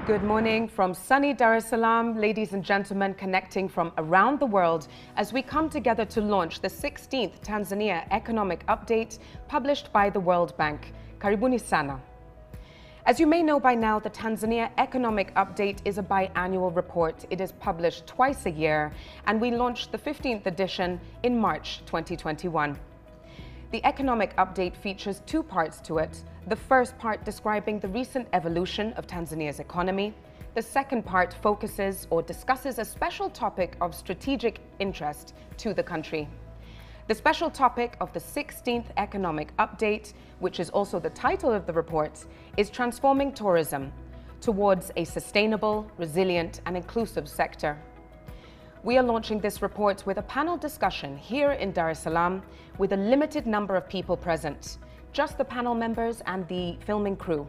Good morning from sunny Dar es Salaam, ladies and gentlemen connecting from around the world as we come together to launch the 16th Tanzania Economic Update published by the World Bank. Karibuni sana. As you may know by now, the Tanzania Economic Update is a biannual report. It is published twice a year, and we launched the 15th edition in March 2021. The Economic Update features two parts to it. The first part describing the recent evolution of Tanzania's economy. The second part focuses or discusses a special topic of strategic interest to the country. The special topic of the 16th Economic Update, which is also the title of the report, is transforming tourism towards a sustainable, resilient, and inclusive sector. We are launching this report with a panel discussion here in Dar es Salaam with a limited number of people present, just the panel members and the filming crew.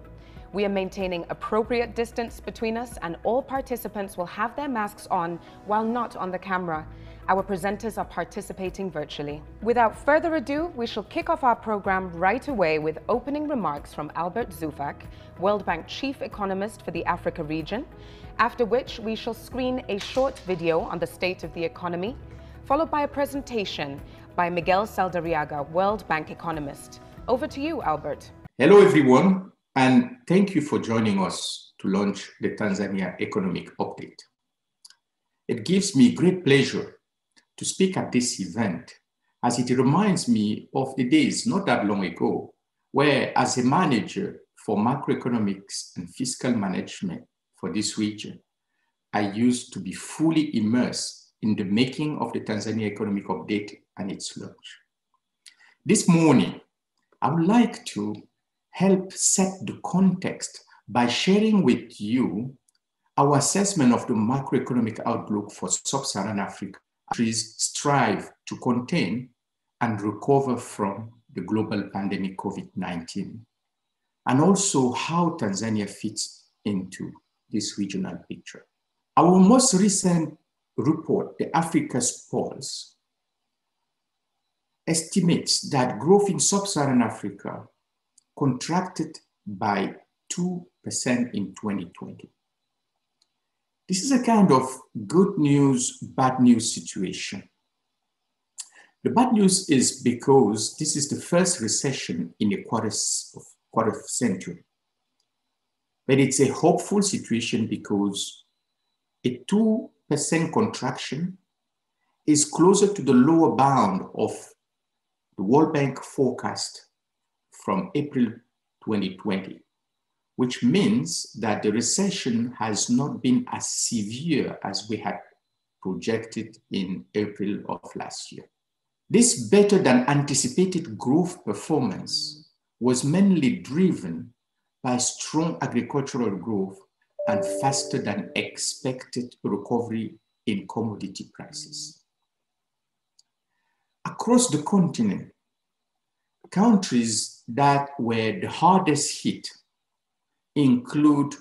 We are maintaining appropriate distance between us, and all participants will have their masks on while not on the camera. Our presenters are participating virtually. Without further ado, we shall kick off our program right away with opening remarks from Zuvak, World Bank Chief Economist for the Africa region, after which we shall screen a short video on the state of the economy, followed by a presentation by Miguel Saldariaga, World Bank Economist. Over to you, Albert. Hello, everyone, and thank you for joining us to launch the Tanzania Economic Update. It gives me great pleasure to speak at this event, as it reminds me of the days not that long ago, where as a manager for macroeconomics and fiscal management for this region, I used to be fully immersed in the making of the Tanzania Economic Update and its launch. This morning, I would like to help set the context by sharing with you our assessment of the macroeconomic outlook for sub-Saharan Africa. Countries strive to contain and recover from the global pandemic COVID-19, and also how Tanzania fits into this regional picture. Our most recent report, the Africa's Pulse, estimates that growth in sub-Saharan Africa contracted by 2% in 2020. This is a kind of good news, bad news situation. The bad news is because this is the first recession in a quarter century. But it's a hopeful situation because a 2% contraction is closer to the lower bound of the World Bank forecast from April 2020, which means that the recession has not been as severe as we had projected in April of last year. This better than anticipated growth performance was mainly driven by strong agricultural growth and faster than expected recovery in commodity prices. Across the continent, countries that were the hardest hit include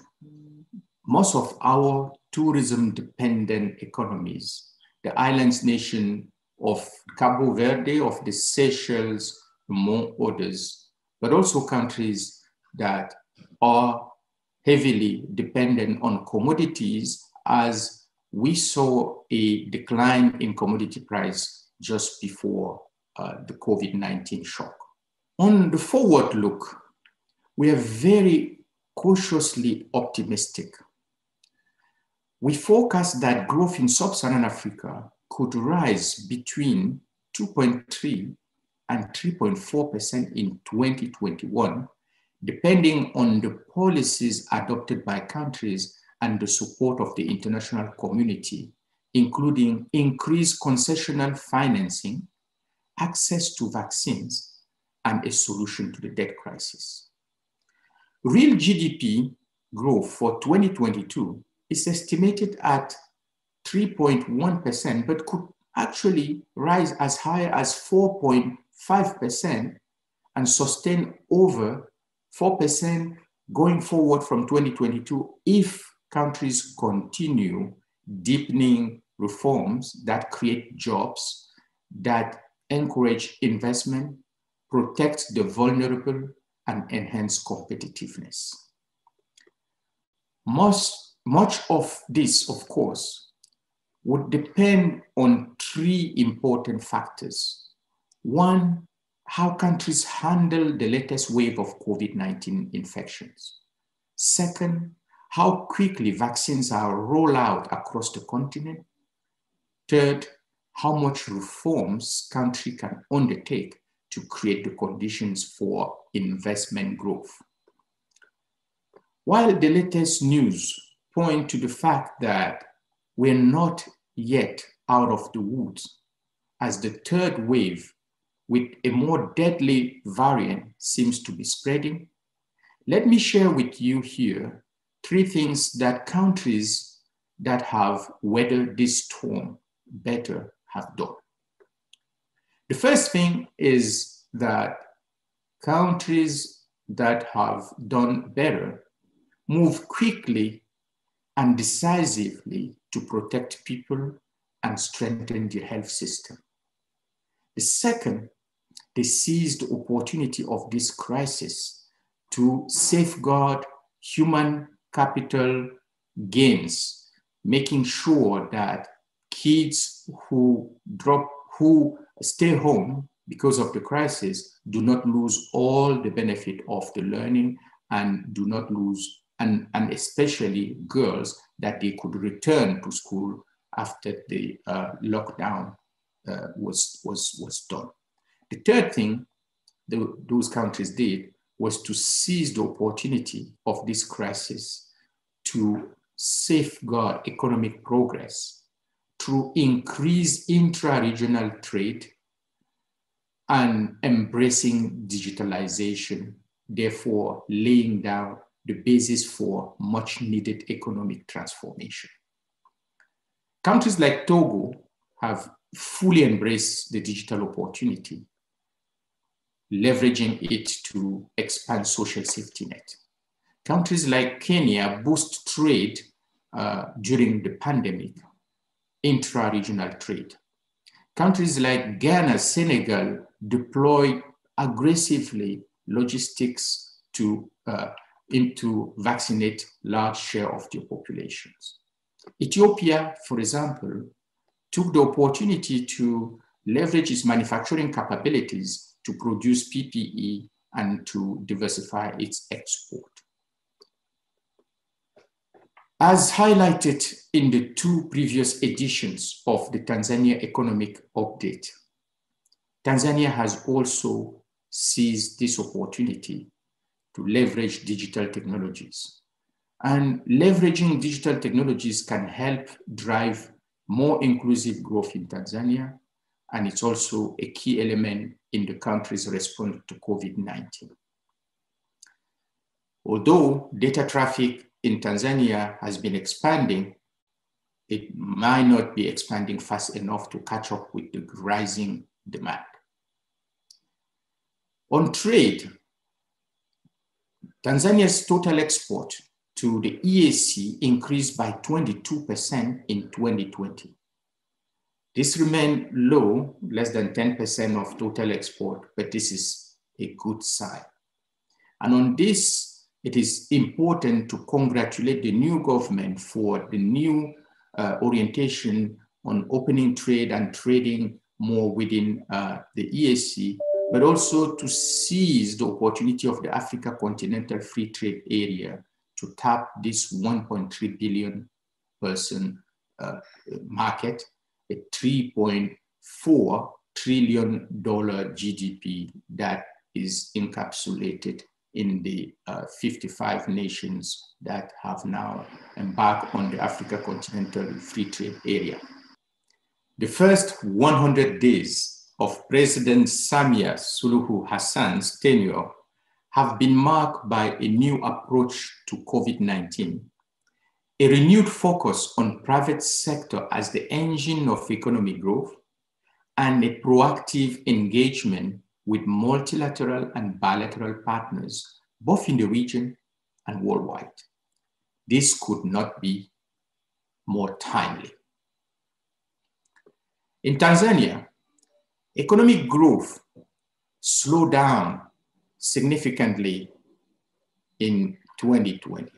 most of our tourism-dependent economies, the islands nation of Cabo Verde, of the Seychelles, among others, but also countries that are heavily dependent on commodities, as we saw a decline in commodity price just before the COVID-19 shock. On the forward look, we are very cautiously optimistic. We forecast that growth in sub-Saharan Africa could rise between 2.3 and 3.4% in 2021, depending on the policies adopted by countries and the support of the international community, including increased concessional financing, access to vaccines, and a solution to the debt crisis. Real GDP growth for 2022 is estimated at 3.1%, but could actually rise as high as 4.5% and sustain over 4% going forward from 2022 if countries continue deepening reforms that create jobs, that encourage investment, protect the vulnerable, and enhance competitiveness. Most much of this, of course, would depend on three important factors. One, how countries handle the latest wave of COVID-19 infections. Second, how quickly vaccines are rolled out across the continent. Third, how much reforms country can undertake to create the conditions for investment growth. While the latest news point to the fact that we're not yet out of the woods, as the third wave with a more deadly variant seems to be spreading, let me share with you here three things that countries that have weathered this storm better have done. The first thing is that countries that have done better move quickly and decisively to protect people and strengthen the health system. The second, they seized the opportunity of this crisis to safeguard human capital gains, making sure that kids who stay home because of the crisis do not lose all the benefit of the learning and do not lose, and especially girls, that they could return to school after the lockdown was done. The third thing those countries did was to seize the opportunity of this crisis to safeguard economic progress through increased intra-regional trade and embracing digitalization, therefore laying down the basis for much needed economic transformation. Countries like Togo have fully embraced the digital opportunity, leveraging it to expand social safety net. Countries like Kenya boost trade during the pandemic, intra-regional trade. Countries like Ghana, Senegal deploy aggressively logistics to vaccinate large share of their populations. Ethiopia, for example, took the opportunity to leverage its manufacturing capabilities to produce PPE and to diversify its export. As highlighted in the two previous editions of the Tanzania Economic Update, Tanzania has also seized this opportunity to leverage digital technologies. And leveraging digital technologies can help drive more inclusive growth in Tanzania, and it's also a key element in the country's response to COVID-19. Although data traffic in Tanzania has been expanding, it might not be expanding fast enough to catch up with the rising demand. On trade, Tanzania's total export to the EAC increased by 22% in 2020. This remained low, less than 10% of total export, but this is a good sign. And on this, it is important to congratulate the new government for the new orientation on opening trade and trading more within the EAC, but also to seize the opportunity of the Africa Continental Free Trade Area to tap this 1.3 billion person market, a $3.4 trillion GDP that is encapsulated in the 55 nations that have now embarked on the Africa Continental Free Trade Area. The first 100 days of President Samia Suluhu Hassan's tenure have been marked by a new approach to COVID-19, a renewed focus on private sector as the engine of economic growth, and a proactive engagement with multilateral and bilateral partners, both in the region and worldwide. This could not be more timely. In Tanzania, economic growth slowed down significantly in 2020.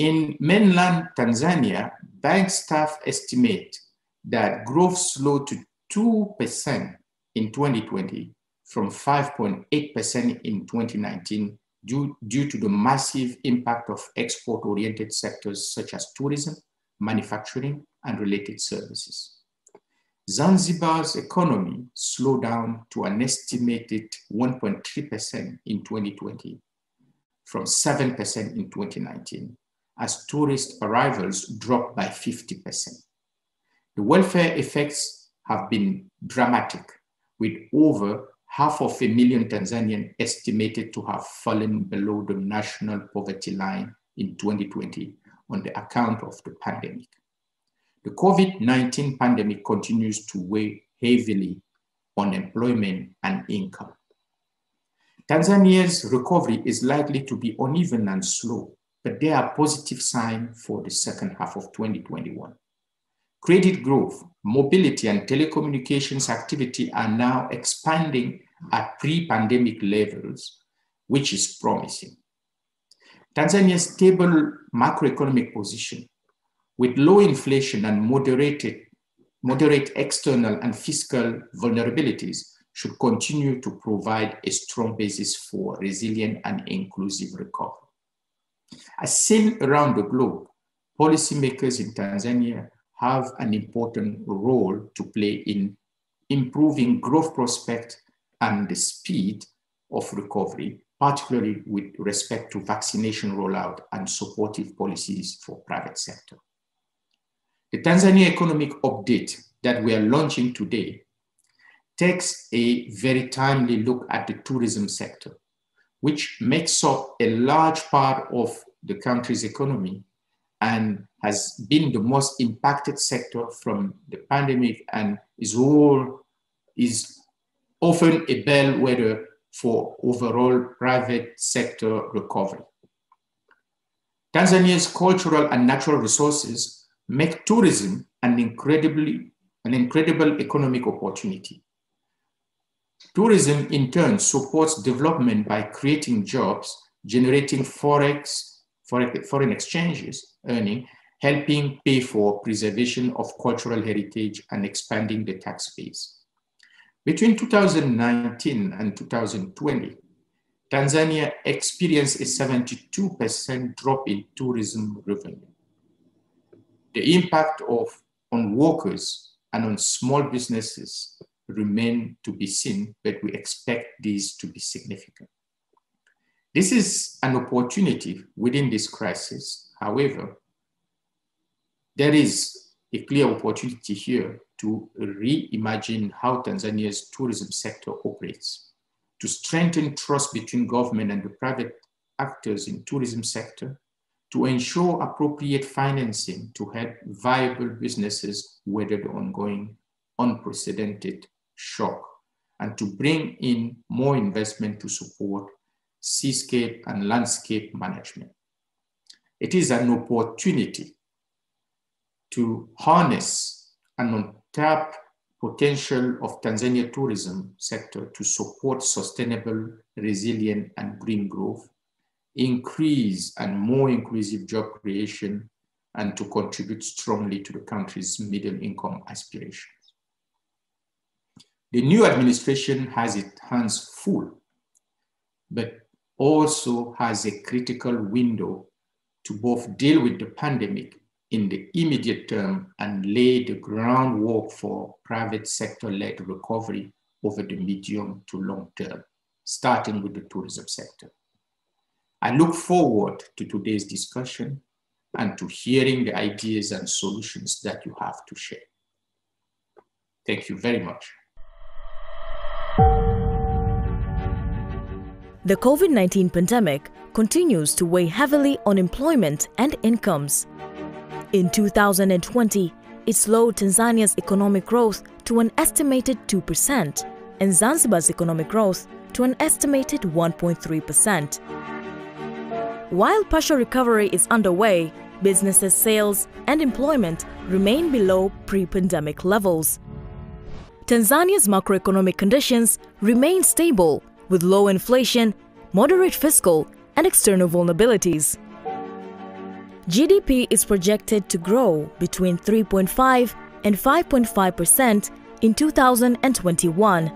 In mainland Tanzania, bank staff estimate that growth slowed to 2% in 2020 from 5.8% in 2019 due to the massive impact of export-oriented sectors such as tourism, manufacturing, and related services. Zanzibar's economy slowed down to an estimated 1.3% in 2020 from 7% in 2019 as tourist arrivals dropped by 50%. The welfare effects have been dramatic, with over 500,000 Tanzanians estimated to have fallen below the national poverty line in 2020 on the account of the pandemic. The COVID-19 pandemic continues to weigh heavily on employment and income. Tanzania's recovery is likely to be uneven and slow, but there are positive signs for the second half of 2021. Credit growth, mobility, and telecommunications activity are now expanding at pre-pandemic levels, which is promising. Tanzania's stable macroeconomic position, with low inflation and moderate external and fiscal vulnerabilities, should continue to provide a strong basis for resilient and inclusive recovery. As seen around the globe, policymakers in Tanzania have an important role to play in improving growth prospects and the speed of recovery, particularly with respect to vaccination rollout and supportive policies for private sector. The Tanzania economic update that we are launching today takes a very timely look at the tourism sector, which makes up a large part of the country's economy and has been the most impacted sector from the pandemic and is often a bellwether for overall private sector recovery. Tanzania's cultural and natural resources make tourism an incredible economic opportunity. Tourism, in turn, supports development by creating jobs, generating foreign exchanges, earning, helping pay for preservation of cultural heritage and expanding the tax base. Between 2019 and 2020, Tanzania experienced a 72% drop in tourism revenue. The impact on workers and on small businesses remain to be seen, but we expect these to be significant. This is an opportunity within this crisis. However, there is a clear opportunity here to reimagine how Tanzania's tourism sector operates, to strengthen trust between government and the private actors in tourism sector, to ensure appropriate financing to help viable businesses weather the ongoing unprecedented shock, and to bring in more investment to support seascape and landscape management. It is an opportunity to harness an untapped potential of Tanzania tourism sector to support sustainable, resilient, and green growth, increase and more inclusive job creation, and to contribute strongly to the country's middle-income aspirations. The new administration has its hands full, but also has a critical window to both deal with the pandemic in the immediate term and lay the groundwork for private sector-led recovery over the medium to long term, starting with the tourism sector. I look forward to today's discussion and to hearing the ideas and solutions that you have to share. Thank you very much. The COVID-19 pandemic continues to weigh heavily on employment and incomes. In 2020, it slowed Tanzania's economic growth to an estimated 2% and Zanzibar's economic growth to an estimated 1.3%. While partial recovery is underway, businesses' sales and employment remain below pre-pandemic levels. Tanzania's macroeconomic conditions remain stable, with low inflation, moderate fiscal, and external vulnerabilities. GDP is projected to grow between 3.5 and 5.5% in 2021,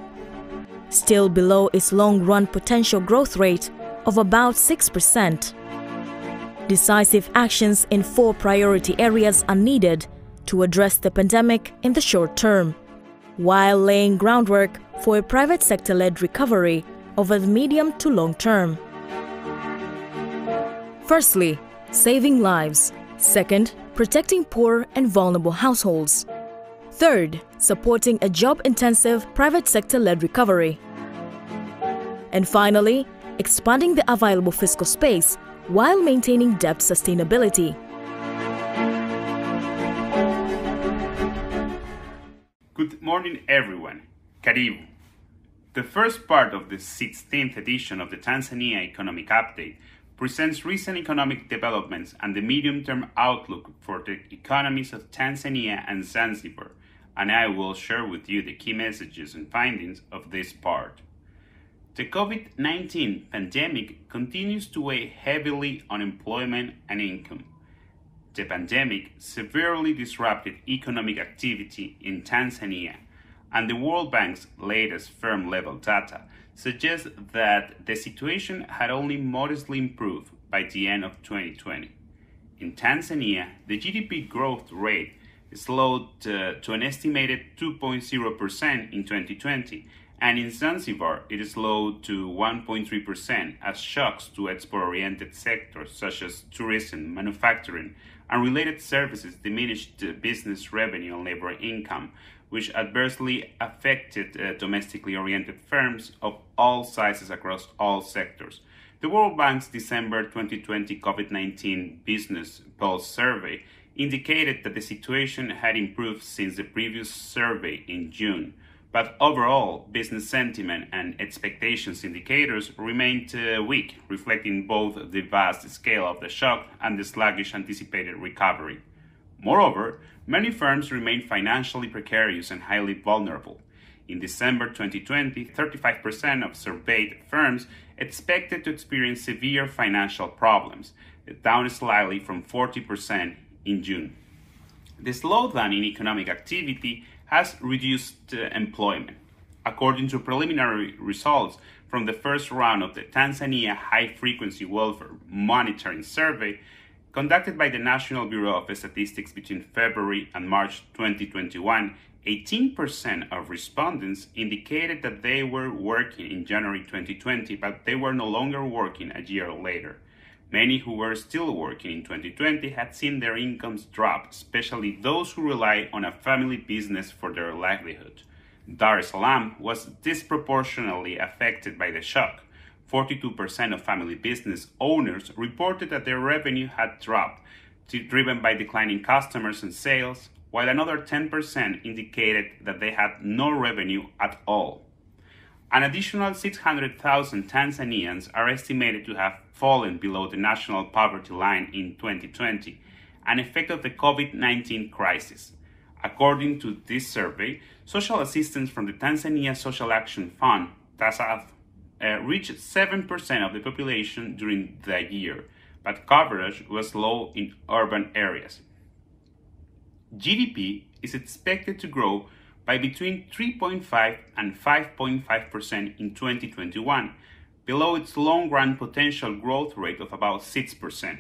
still below its long-run potential growth rate of about 6%. Decisive actions in 4 priority areas are needed to address the pandemic in the short term, while laying groundwork for a private sector-led recovery over the medium to long term. Firstly, saving lives. Second, protecting poor and vulnerable households. Third, supporting a job-intensive private sector-led recovery. And finally, expanding the available fiscal space while maintaining debt sustainability. Good morning, everyone. Karibu. The first part of the 16th edition of the Tanzania Economic Update presents recent economic developments and the medium-term outlook for the economies of Tanzania and Zanzibar, and I will share with you the key messages and findings of this part. The COVID-19 pandemic continues to weigh heavily on employment and income. The pandemic severely disrupted economic activity in Tanzania, and the World Bank's latest firm-level data suggests that the situation had only modestly improved by the end of 2020. In Tanzania, the GDP growth rate slowed to an estimated 2.0% in 2020, and in Zanzibar it slowed to 1.3% as shocks to export-oriented sectors such as tourism, manufacturing, and related services diminished business revenue and labor income, which adversely affected domestically oriented firms of all sizes across all sectors. The World Bank's December 2020 COVID-19 Business Pulse survey indicated that the situation had improved since the previous survey in June, but overall, business sentiment and expectations indicators remained weak, reflecting both the vast scale of the shock and the sluggish anticipated recovery. Moreover, many firms remain financially precarious and highly vulnerable. In December 2020, 35% of surveyed firms expected to experience severe financial problems, down slightly from 40% in June. The slowdown in economic activity has reduced employment. According to preliminary results from the first round of the Tanzania High-Frequency Welfare Monitoring Survey, conducted by the National Bureau of Statistics between February and March 2021, 18% of respondents indicated that they were working in January 2020, but they were no longer working a year later. Many who were still working in 2020 had seen their incomes drop, especially those who rely on a family business for their livelihood. Dar es Salaam was disproportionately affected by the shock. 42% of family business owners reported that their revenue had dropped, driven by declining customers and sales, while another 10% indicated that they had no revenue at all. An additional 600,000 Tanzanians are estimated to have fallen below the national poverty line in 2020, an effect of the COVID-19 crisis. According to this survey, social assistance from the Tanzania Social Action Fund, TASAF, reached 7% of the population during the year, but coverage was low in urban areas. GDP is expected to grow by between 3.5 and 5.5% in 2021, below its long-run potential growth rate of about 6%.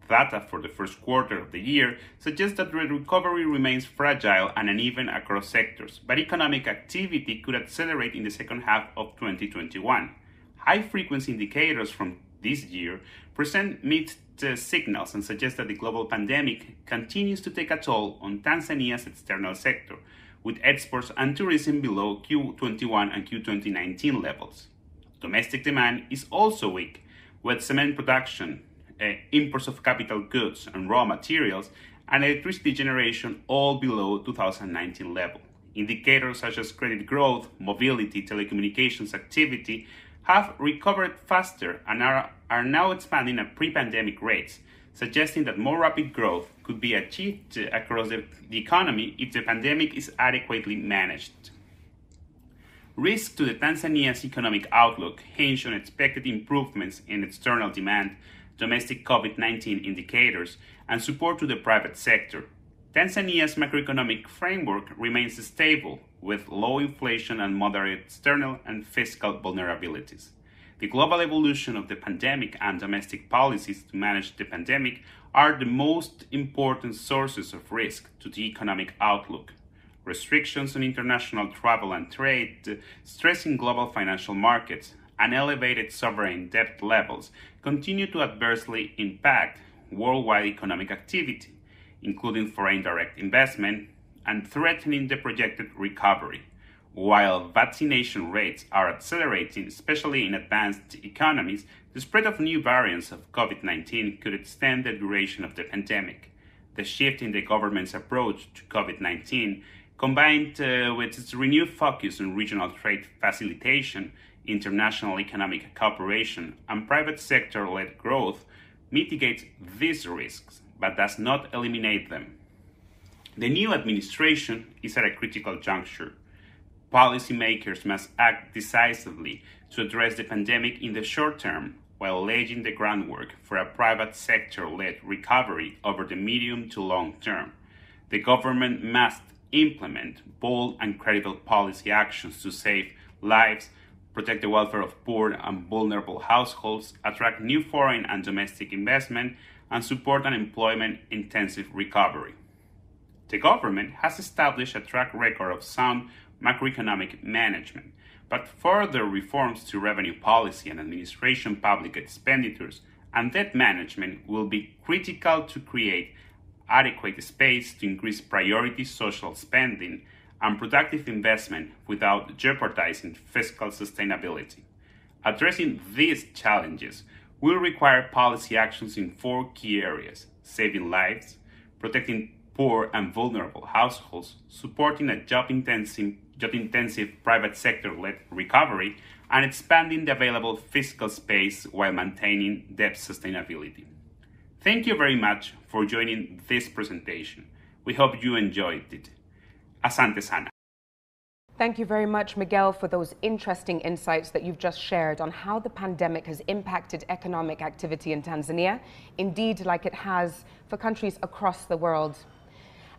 Data for the first quarter of the year suggests that the recovery remains fragile and uneven across sectors, but economic activity could accelerate in the second half of 2021. High-frequency indicators from this year present mixed signals and suggest that the global pandemic continues to take a toll on Tanzania's external sector, with exports and tourism below Q21 and Q2019 levels. Domestic demand is also weak, with cement production, imports of capital goods and raw materials, and electricity generation all below 2019 level. Indicators such as credit growth, mobility, telecommunications activity have recovered faster and are now expanding at pre-pandemic rates, suggesting that more rapid growth could be achieved across the economy if the pandemic is adequately managed. Risks to the Tanzania's economic outlook hinge on expected improvements in external demand, domestic COVID-19 indicators, and support to the private sector. Tanzania's macroeconomic framework remains stable, with low inflation and moderate external and fiscal vulnerabilities. The global evolution of the pandemic and domestic policies to manage the pandemic are the most important sources of risk to the economic outlook. Restrictions on international travel and trade, stressing global financial markets, and elevated sovereign debt levels continue to adversely impact worldwide economic activity, including foreign direct investment, and threatening the projected recovery. While vaccination rates are accelerating, especially in advanced economies, the spread of new variants of COVID-19 could extend the duration of the pandemic. The shift in the government's approach to COVID-19, combined with its renewed focus on regional trade facilitation, international economic cooperation, and private sector-led growth, mitigates these risks, but does not eliminate them. The new administration is at a critical juncture. Policymakers must act decisively to address the pandemic in the short term, while laying the groundwork for a private sector-led recovery over the medium to long term. The government must implement bold and credible policy actions to save lives, protect the welfare of poor and vulnerable households, attract new foreign and domestic investment, and support an employment-intensive recovery. The government has established a track record of sound macroeconomic management, but further reforms to revenue policy and administration public expenditures and debt management will be critical to create adequate space to increase priority social spending and productive investment without jeopardizing fiscal sustainability. Addressing these challenges will require policy actions in 4 key areas: saving lives, protecting poor and vulnerable households, supporting a job-intensive private sector-led recovery, and expanding the available fiscal space while maintaining debt sustainability. Thank you very much for joining this presentation. We hope you enjoyed it. Asante sana. Thank you very much, Miguel, for those interesting insights that you've just shared on how the pandemic has impacted economic activity in Tanzania, indeed like it has for countries across the world.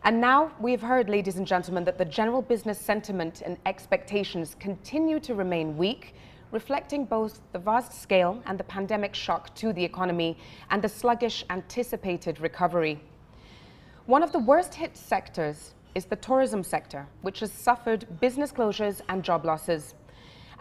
And now we've heard, ladies and gentlemen, that the general business sentiment and expectations continue to remain weak, reflecting both the vast scale and the pandemic shock to the economy and the sluggish anticipated recovery. One of the worst hit sectors is the tourism sector, which has suffered business closures and job losses.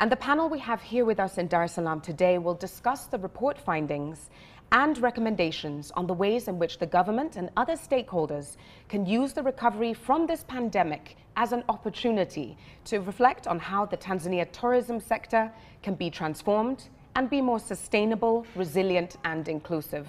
And the panel we have here with us in Dar es Salaam today will discuss the report findings and recommendations on the ways in which the government and other stakeholders can use the recovery from this pandemic as an opportunity to reflect on how the Tanzania tourism sector can be transformed and be more sustainable, resilient, and inclusive.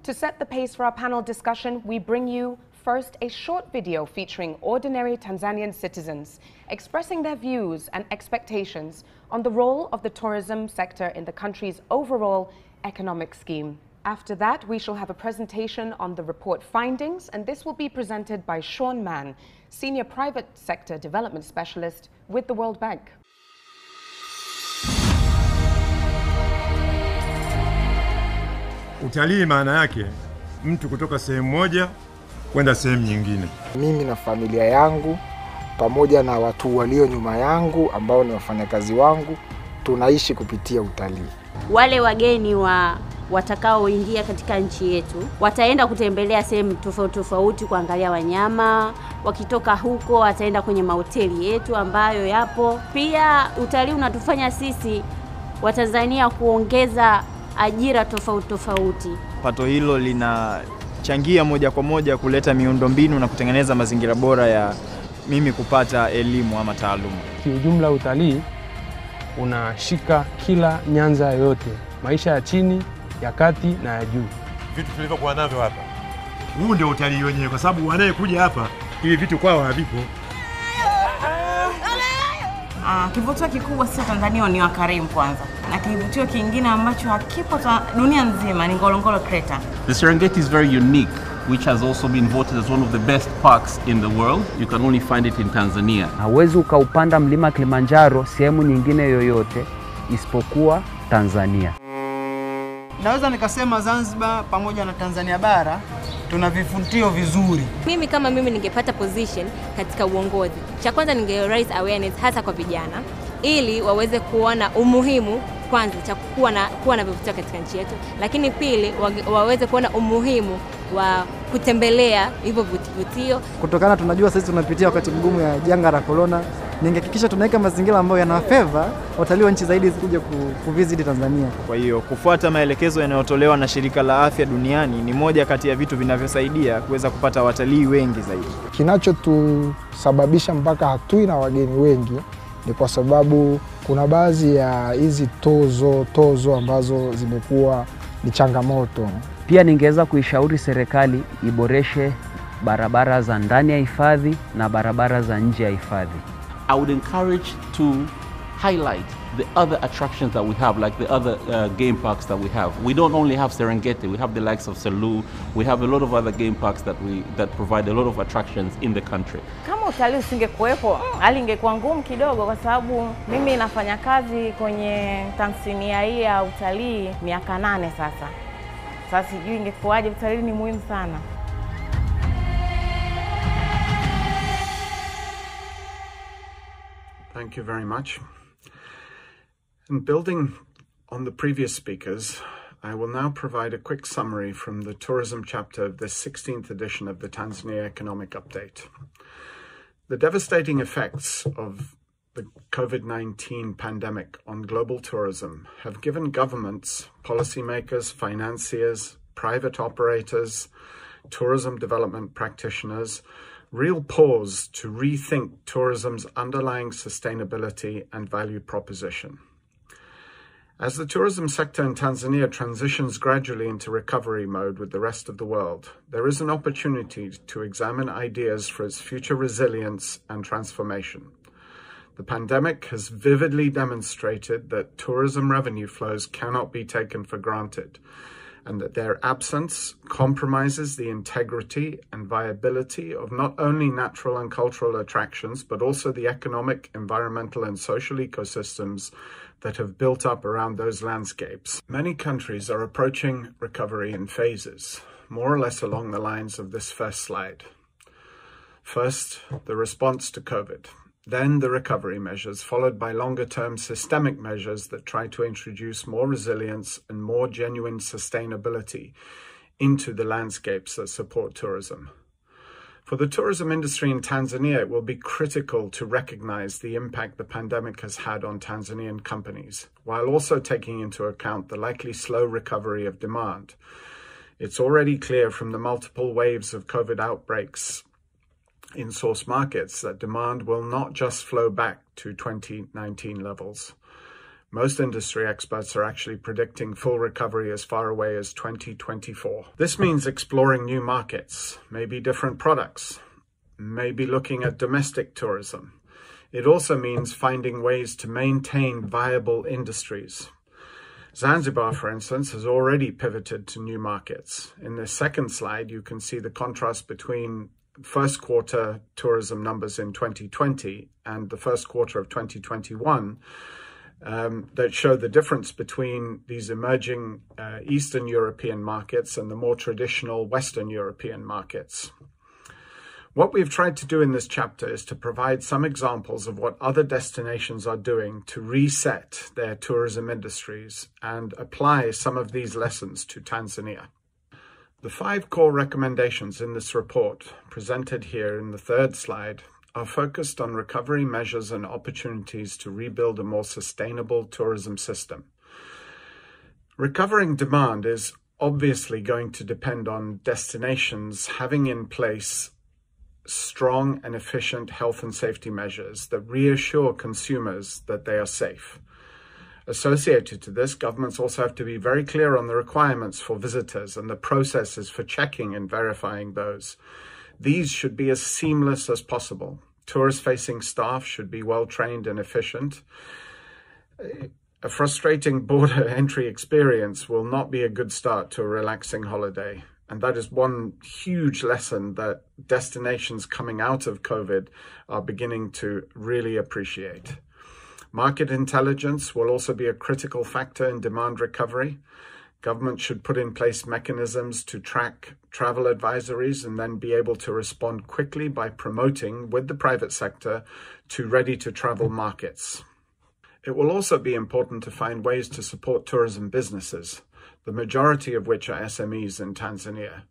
To set the pace for our panel discussion, we bring you first a short video featuring ordinary Tanzanian citizens expressing their views and expectations on the role of the tourism sector in the country's overall economic scheme. After that, we shall have a presentation on the report findings, and this will be presented by Sean Mann, Senior Private Sector Development Specialist with the World Bank. Utalii maana yake mtu kutoka sehemu moja kwenda sehemu nyingine. Mimi na familia yangu pamoja na watu walio nyuma yangu ambao ni wafanyakazi wangu tunaishi kupitia utalii. Wale wageni watakaoingia katika nchi yetu wataenda kutembelea sehemu tofauti tofauti kuangalia wanyama. Wakitoka huko wataenda kwenye mahoteli yetu ambayo yapo. Pia utalii unatufanya sisi Watanzania kuongeza ajira tofauti tofauti. Pato hilo linachangia moja kwa moja kuleta miundombinu na kutengeneza mazingira bora ya mimi kupata elimu ama taaluma. Kiujumla utalii unashika kila nyanza yote, maisha ya chini, ya kati na ya juu. Vitu tulivyokuwa navyo hapa, huu ndio utalii wenyewe, kwa sababu wanayekuja hapa hivi vitu kwao havipo. Kivutio kikubwa sisi Tanzania ni wakarimu kwanza, na kivutio kingine ambacho hakipo dunia nzima ni Ngorongoro Crater. The Serengeti is very unique, which has also been voted as one of the best parks in the world. You can only find it in Tanzania. Hauwezi ukaupanda mlima Kilimanjaro sehemu nyingine yoyote isipokuwa Tanzania. Naweza nikasema Zanzibar pamoja na Tanzania bara tuna vivutio vizuri. Mimi ningepata position katika uongozi, cha kwanza ninge raise awareness hasa kwa vijana ili waweze kuona umuhimu kwanza cha kuwa na vivutio katika nchi yetu, lakini pili waweze kuona umuhimu wa kutembelea hivyo vivutio. Kutokana tunajua sasa tunapitia wakati mgumu ya janga la corona, ningehakikisha tunaweka mazingira ambayo yana favor watalii wa nchi zaidi kuja kuvisit Tanzania. Kwa hiyo kufuata maelekezo yanayotolewa na Shirika la Afya Duniani ni moja kati ya vitu vinavyosaidia kuweza kupata watalii wengi zaidi. Kinachotusababisha mpaka hatui na wageni wengi ni kwa sababu kuna baadhi ya hizi tozo ambazo zimekuwa ni changamoto. Pia ningeweza kuishauri serikali iboreshe barabara za ndani ya hifadhi na barabara za nje ya hifadhi. I would encourage to highlight the other attractions that we have, like the other game parks that we have. We don't only have Serengeti, we have the likes of Selous, we have a lot of other game parks that provide a lot of attractions in the country. Kama utalii usingekuwepo, hali ingekuwa ngumu kidogo kwa sababu mimi nafanya kazi kwenye Tanzania hii ya utalii miaka 8 sasa. Sasa sijui ingekuwaje, utalii ni muhimu sana. Thank you very much. And building on the previous speakers, I will now provide a quick summary from the tourism chapter of this 16th edition of the Tanzania Economic Update. The devastating effects of the COVID-19 pandemic on global tourism have given governments, policymakers, financiers, private operators, tourism development practitioners, real pause to rethink tourism's underlying sustainability and value proposition. As the tourism sector in Tanzania transitions gradually into recovery mode with the rest of the world, there is an opportunity to examine ideas for its future resilience and transformation. The pandemic has vividly demonstrated that tourism revenue flows cannot be taken for granted, and that their absence compromises the integrity and viability of not only natural and cultural attractions, but also the economic, environmental, and social ecosystems that have built up around those landscapes. Many countries are approaching recovery in phases, more or less along the lines of this first slide. First, the response to COVID. Then the recovery measures, followed by longer-term systemic measures that try to introduce more resilience and more genuine sustainability into the landscapes that support tourism. For the tourism industry in Tanzania, it will be critical to recognize the impact the pandemic has had on Tanzanian companies, while also taking into account the likely slow recovery of demand. It's already clear from the multiple waves of COVID outbreaks in source markets that demand will not just flow back to 2019 levels. Most industry experts are actually predicting full recovery as far away as 2024. This means exploring new markets, maybe different products, maybe looking at domestic tourism. It also means finding ways to maintain viable industries. Zanzibar, for instance, has already pivoted to new markets. In this second slide, you can see the contrast between first quarter tourism numbers in 2020 and the first quarter of 2021 that show the difference between these emerging Eastern European markets and the more traditional Western European markets. What we've tried to do in this chapter is to provide some examples of what other destinations are doing to reset their tourism industries and apply some of these lessons to Tanzania. The 5 core recommendations in this report, presented here in the third slide, are focused on recovery measures and opportunities to rebuild a more sustainable tourism system. Recovering demand is obviously going to depend on destinations having in place strong and efficient health and safety measures that reassure consumers that they are safe. Associated to this, governments also have to be very clear on the requirements for visitors and the processes for checking and verifying those. These should be as seamless as possible. Tourist-facing staff should be well-trained and efficient. A frustrating border entry experience will not be a good start to a relaxing holiday. And that is one huge lesson that destinations coming out of COVID are beginning to really appreciate. Market intelligence will also be a critical factor in demand recovery. Government should put in place mechanisms to track travel advisories and then be able to respond quickly by promoting with the private sector to ready-to-travel markets. It will also be important to find ways to support tourism businesses, the majority of which are SMEs in Tanzania.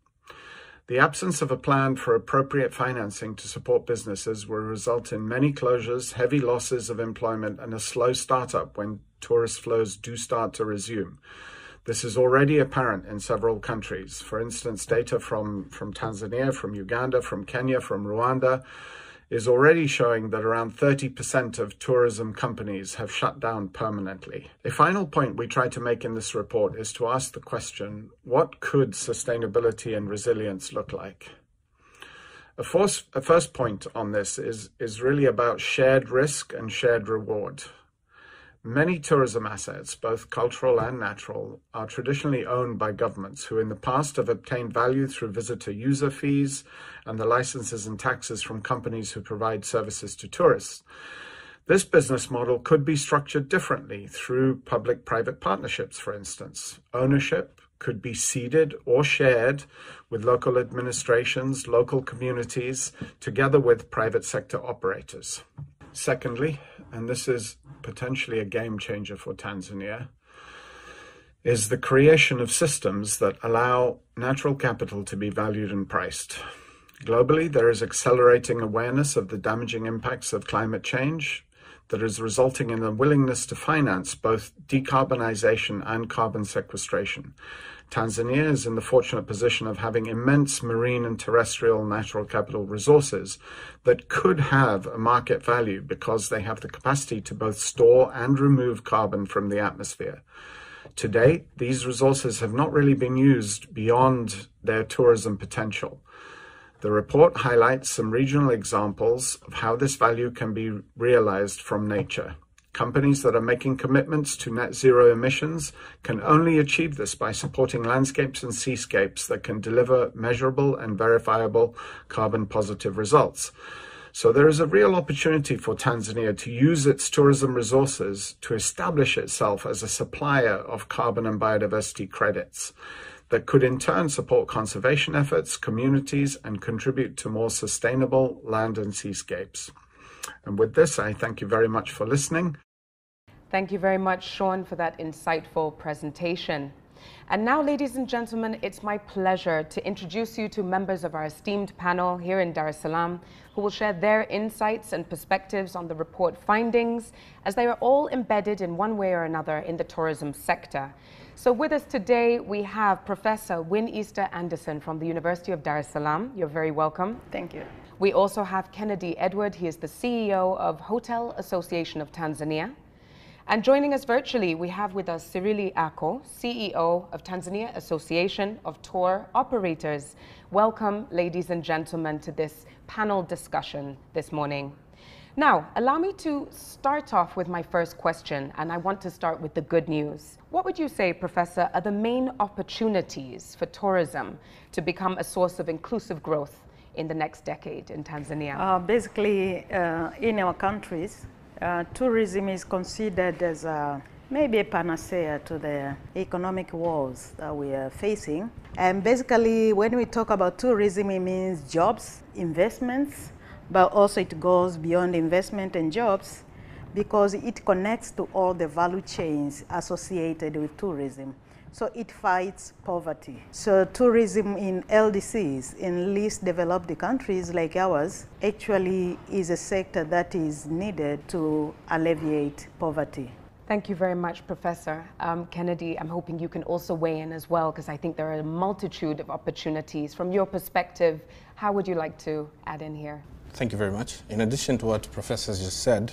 The absence of a plan for appropriate financing to support businesses will result in many closures, heavy losses of employment, and a slow startup when tourist flows do start to resume. This is already apparent in several countries. For instance, data from Tanzania, from Uganda, from Kenya, from Rwanda is already showing that around 30% of tourism companies have shut down permanently. A final point we try to make in this report is to ask the question, what could sustainability and resilience look like? A first point on this is really about shared risk and shared reward. Many tourism assets, both cultural and natural, are traditionally owned by governments who in the past have obtained value through visitor user fees and the licenses and taxes from companies who provide services to tourists. This business model could be structured differently through public-private partnerships, for instance. Ownership could be ceded or shared with local administrations, local communities, together with private sector operators. Secondly, and this is potentially a game changer for Tanzania, is the creation of systems that allow natural capital to be valued and priced. Globally, there is accelerating awareness of the damaging impacts of climate change that is resulting in a willingness to finance both decarbonization and carbon sequestration. Tanzania is in the fortunate position of having immense marine and terrestrial natural capital resources that could have a market value because they have the capacity to both store and remove carbon from the atmosphere. To date, these resources have not really been used beyond their tourism potential. The report highlights some regional examples of how this value can be realized from nature. Companies that are making commitments to net zero emissions can only achieve this by supporting landscapes and seascapes that can deliver measurable and verifiable carbon positive results. So there is a real opportunity for Tanzania to use its tourism resources to establish itself as a supplier of carbon and biodiversity credits that could in turn support conservation efforts, communities, and contribute to more sustainable land and seascapes. And with this, I thank you very much for listening. Thank you very much, Sean, for that insightful presentation. And now, ladies and gentlemen, it's my pleasure to introduce you to members of our esteemed panel here in Dar es Salaam, who will share their insights and perspectives on the report findings, as they are all embedded in one way or another in the tourism sector. So with us today, we have Professor Win Easter Anderson from the University of Dar es Salaam. You're very welcome. Thank you. We also have Kennedy Edward. He is the CEO of Hotel Association of Tanzania. And joining us virtually, we have with us Cyrili Ako, CEO of Tanzania Association of Tour Operators. Welcome, ladies and gentlemen, to this panel discussion this morning. Now, allow me to start off with my first question, and I want to start with the good news. What would you say, Professor, are the main opportunities for tourism to become a source of inclusive growth in the next decade in Tanzania? Basically, in our countries, tourism is considered as maybe a panacea to the economic woes that we are facing. And basically, when we talk about tourism, it means jobs, investments, but also it goes beyond investment and jobs because it connects to all the value chains associated with tourism. So it fights poverty. So tourism in LDCs, in least developed countries like ours, actually is a sector that is needed to alleviate poverty. Thank you very much, Professor. Kennedy, I'm hoping you can also weigh in as well, because I think there are a multitude of opportunities. From your perspective, how would you like to add in here? Thank you very much. In addition to what Professor just said,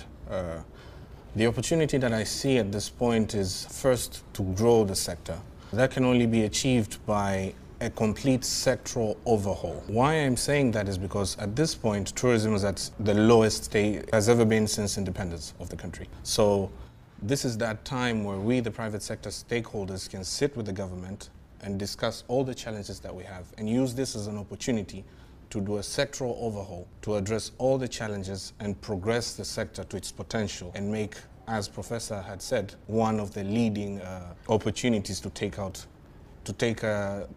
the opportunity that I see at this point is first to grow the sector. That can only be achieved by a complete sectoral overhaul. Why I'm saying that is because at this point, tourism is at the lowest state it has ever been since independence of the country. So this is that time where we, the private sector stakeholders, can sit with the government and discuss all the challenges that we have and use this as an opportunity to do a sectoral overhaul, to address all the challenges and progress the sector to its potential and make, as Professor had said, one of the leading opportunities to take out to take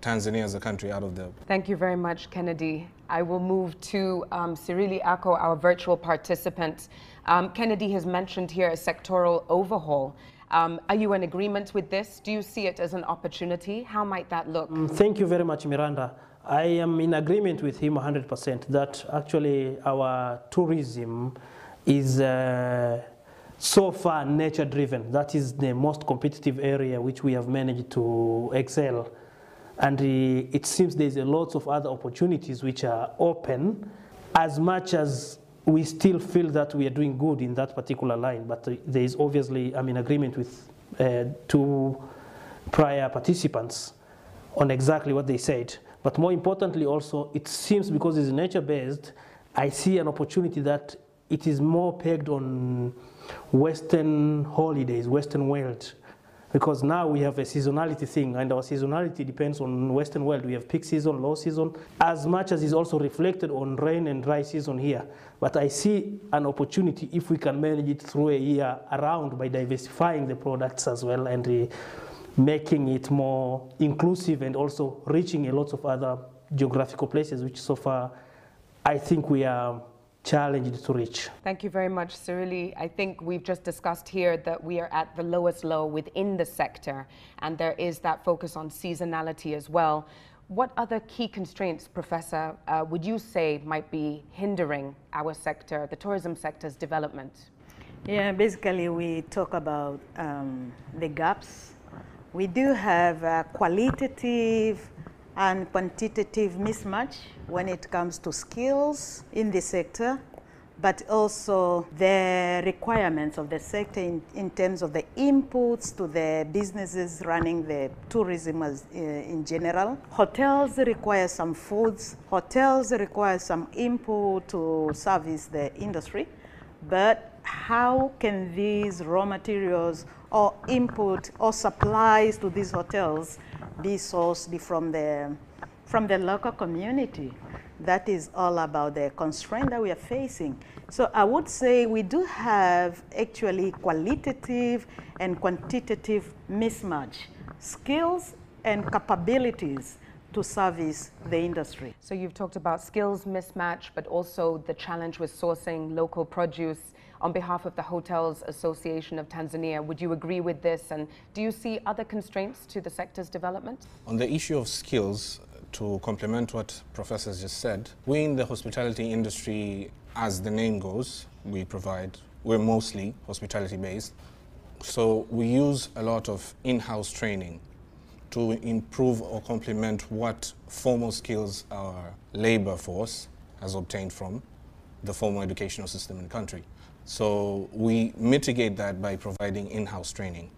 Tanzania as a country out of the... Thank you very much, Kennedy. I will move to Sirili Ako, our virtual participant. Kennedy has mentioned here a sectoral overhaul. Are you in agreement with this? Do you see it as an opportunity? How might that look? Thank you very much, Miranda. I am in agreement with him 100% that actually our tourism is so far nature driven. That is the most competitive area which we have managed to excel. And it seems there's a lot of other opportunities which are open, as much as we still feel that we are doing good in that particular line. But there is obviously, I'm in agreement with two prior participants on exactly what they said. But more importantly also, it seems because it's nature-based, I see an opportunity that it is more pegged on Western holidays, Western world. Because now we have a seasonality thing, and our seasonality depends on Western world. We have peak season, low season, as much as is also reflected on rain and dry season here. But I see an opportunity if we can manage it through a year around by diversifying the products as well and making it more inclusive and also reaching a lot of other geographical places, which so far I think we are challenged to reach. Thank you very much, Sirili. I think we've just discussed here that we are at the lowest low within the sector, and there is that focus on seasonality as well. What other key constraints, Professor, would you say might be hindering our sector, the tourism sector's development? Yeah, basically we talk about the gaps. We do have qualitative and quantitative mismatch when it comes to skills in the sector, but also the requirements of the sector in terms of the inputs to the businesses running the tourism in general. Hotels require some foods. Hotels require some input to service the industry, but how can these raw materials or input or supplies to these hotels be sourced from the local community? That is all about the constraint that we are facing. So I would say we do have actually qualitative and quantitative mismatch, skills and capabilities to service the industry. So you've talked about skills mismatch, but also the challenge with sourcing local produce. On behalf of the Hotels Association of Tanzania, would you agree with this? And do you see other constraints to the sector's development? On the issue of skills, to complement what Professor just said, we in the hospitality industry, as the name goes, we're mostly hospitality based. So we use a lot of in-house training to improve or complement what formal skills our labor force has obtained from the formal educational system in the country. So we mitigate that by providing in-house training.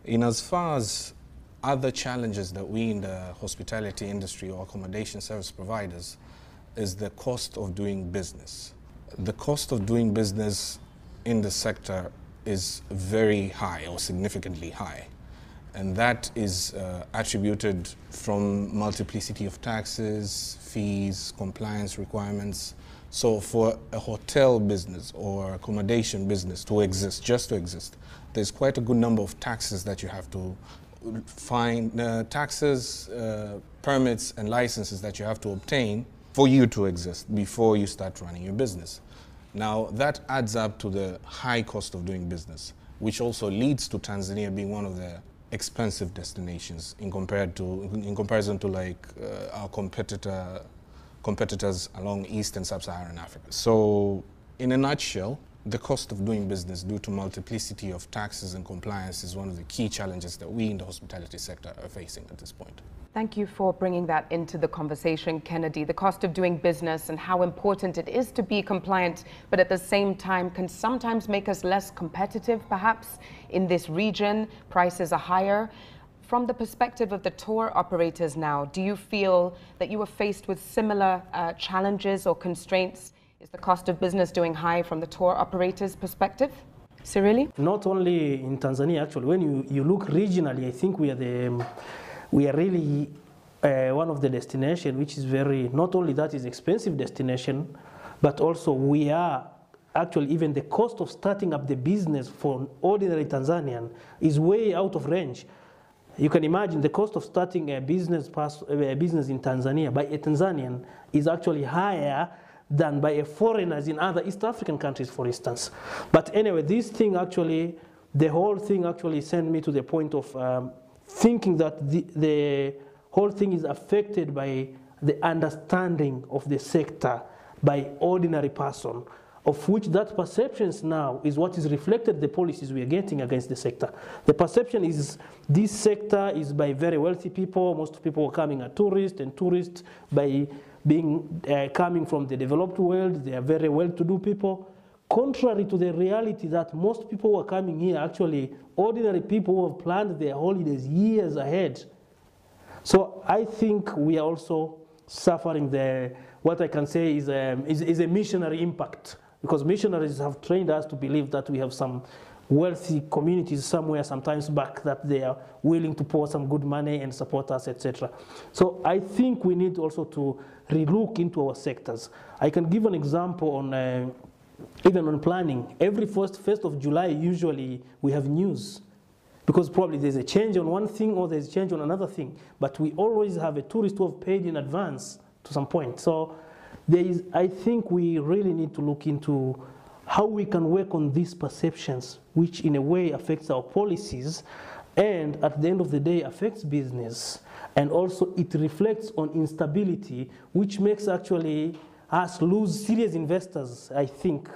In as far as other challenges that we in the hospitality industry or accommodation service providers is the cost of doing business. The cost of doing business in the sector is very high or significantly high. And that is attributed from multiplicity of taxes, fees, compliance requirements. So for a hotel business or accommodation business to exist, just to exist, there's quite a good number of taxes that you have to find, taxes, permits and licenses that you have to obtain for you to exist before you start running your business. Now that adds up to the high cost of doing business, which also leads to Tanzania being one of the expensive destinations in comparison to like our competitors along East and Sub-Saharan Africa. So in a nutshell, the cost of doing business due to multiplicity of taxes and compliance is one of the key challenges that we in the hospitality sector are facing at this point. Thank you for bringing that into the conversation, Kennedy. The cost of doing business and how important it is to be compliant, but at the same time can sometimes make us less competitive, perhaps, in this region. Prices are higher. From the perspective of the tour operators now, do you feel that you were faced with similar challenges or constraints? Is the cost of business doing high from the tour operators' perspective? Sirili? Not only in Tanzania, actually. When you look regionally, I think we are really one of the destinations which is very, not only that is expensive destination, but also we are actually even the cost of starting up the business for ordinary Tanzanian is way out of range. You can imagine the cost of starting a business in Tanzania by a Tanzanian is actually higher than by a foreigners in other East African countries, for instance. But anyway, this thing actually, the whole thing actually sent me to the point of thinking that the whole thing is affected by the understanding of the sector by ordinary person, of which that perceptions now is what is reflected the policies we are getting against the sector. The perception is this sector is by very wealthy people. Most people are coming as tourists, and tourists by being coming from the developed world, they are very well-to-do people. Contrary to the reality that most people who are coming here, actually ordinary people who have planned their holidays years ahead. So I think we are also suffering what I can say is a missionary impact, because missionaries have trained us to believe that we have some wealthy communities somewhere sometimes back that they are willing to pour some good money and support us, etc. So I think we need also to relook into our sectors. I can give an example on even on planning. Every first of July, usually we have news, because probably there's a change on one thing or there's a change on another thing, but we always have a tourist who have paid in advance to some point. So I think we really need to look into how we can work on these perceptions, which in a way affects our policies, and at the end of the day affects business. And also it reflects on instability, which makes actually us lose serious investors. I think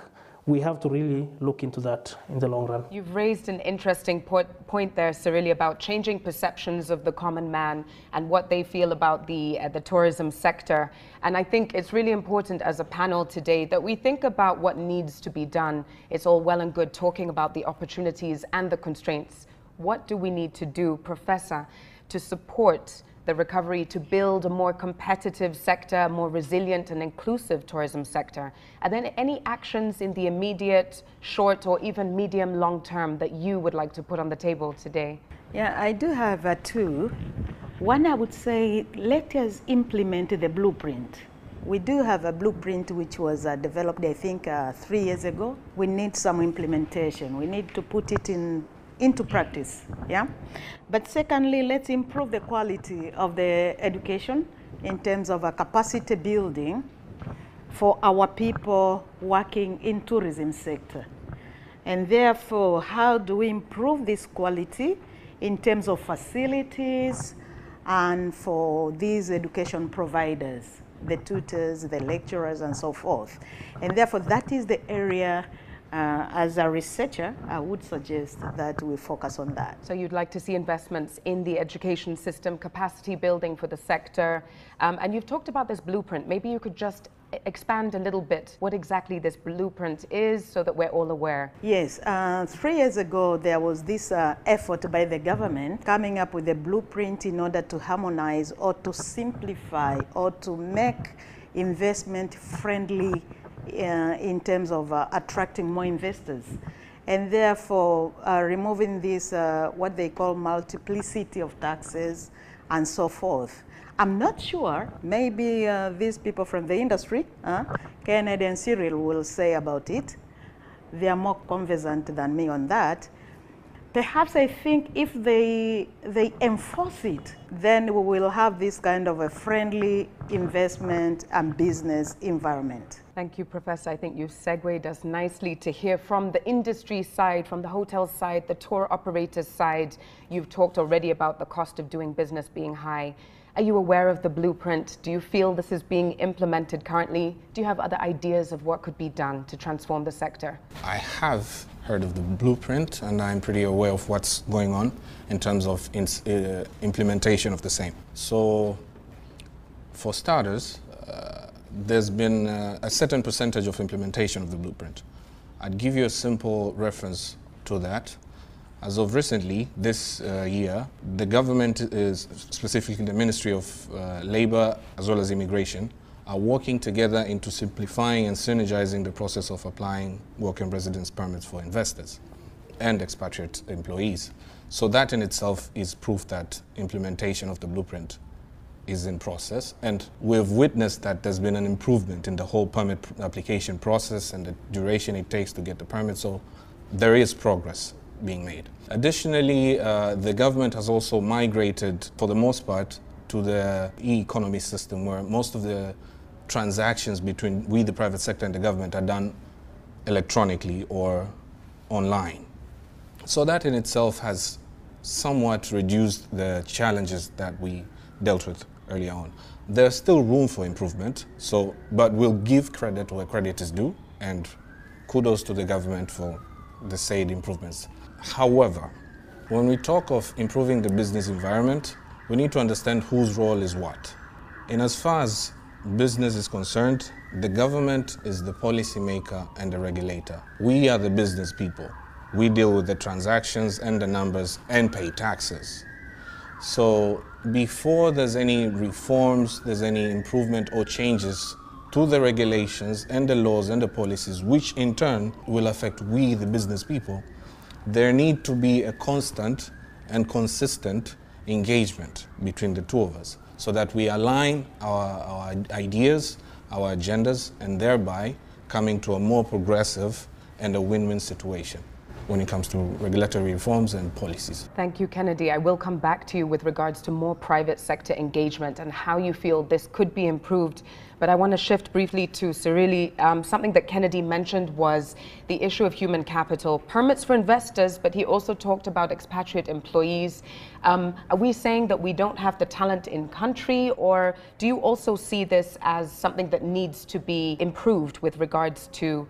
we have to really look into that in the long run. You've raised an interesting point there, Cyrili, about changing perceptions of the common man and what they feel about the tourism sector. And I think it's really important as a panel today that we think about what needs to be done. It's all well and good talking about the opportunities and the constraints. What do we need to do, Professor, to support the recovery, to build a more competitive sector, a more resilient and inclusive tourism sector? And then any actions in the immediate, short or even medium long term that you would like to put on the table today? Yeah, I do have two. One, I would say, let us implement the blueprint. We do have a blueprint which was developed, I think, 3 years ago. We need some implementation. We need to put it into practice, yeah? But secondly, let's improve the quality of the education in terms of a capacity building for our people working in tourism sector. And therefore, how do we improve this quality in terms of facilities and for these education providers, the tutors, the lecturers, and so forth? And therefore, that is the area as a researcher, I would suggest that we focus on that. So you'd like to see investments in the education system, capacity building for the sector. And you've talked about this blueprint. Maybe you could just expand a little bit what exactly this blueprint is so that we're all aware. Yes, 3 years ago there was this effort by the government coming up with a blueprint in order to harmonize or to simplify or to make investment friendly in terms of attracting more investors, and therefore removing this what they call multiplicity of taxes and so forth. I'm not sure, maybe these people from the industry, Kennedy and Cyril, will say about it. They are more conversant than me on that. Perhaps I think if they enforce it, then we will have this kind of a friendly investment and business environment. Thank you, Professor. I think you segued us nicely to hear from the industry side, from the hotel side, the tour operators side. You've talked already about the cost of doing business being high. Are you aware of the blueprint? Do you feel this is being implemented currently? Do you have other ideas of what could be done to transform the sector? I have heard of the blueprint, and I'm pretty aware of what's going on in terms of implementation of the same. So, for starters, there's been a certain percentage of implementation of the blueprint. I'd give you a simple reference to that. As of recently, this year, the government is, specifically the Ministry of Labor as well as Immigration, are working together into simplifying and synergizing the process of applying work and residence permits for investors and expatriate employees. So that in itself is proof that implementation of the blueprint is in process, and we've witnessed that there's been an improvement in the whole permit application process and the duration it takes to get the permit, so there is progress being made. Additionally, the government has also migrated, for the most part, to the e-economy system, where most of the transactions between we, the private sector, and the government are done electronically or online. So that in itself has somewhat reduced the challenges that we dealt with early on. There's still room for improvement, but we'll give credit where credit is due, and kudos to the government for the said improvements. However, when we talk of improving the business environment, we need to understand whose role is what. In as far as business is concerned, the government is the policymaker and the regulator. We are the business people. We deal with the transactions and the numbers and pay taxes. So before there's any reforms, there's any improvement or changes to the regulations and the laws and the policies, which in turn will affect we, the business people, there need to be a constant and consistent engagement between the two of us so that we align our ideas, our agendas, and thereby coming to a more progressive and a win-win situation when it comes to regulatory reforms and policies. Thank you, Kennedy. I will come back to you with regards to more private sector engagement and how you feel this could be improved. But I want to shift briefly to Cyrili. Something that Kennedy mentioned was the issue of human capital, permits for investors, but he also talked about expatriate employees. Are we saying that we don't have the talent in country, or do you also see this as something that needs to be improved with regards to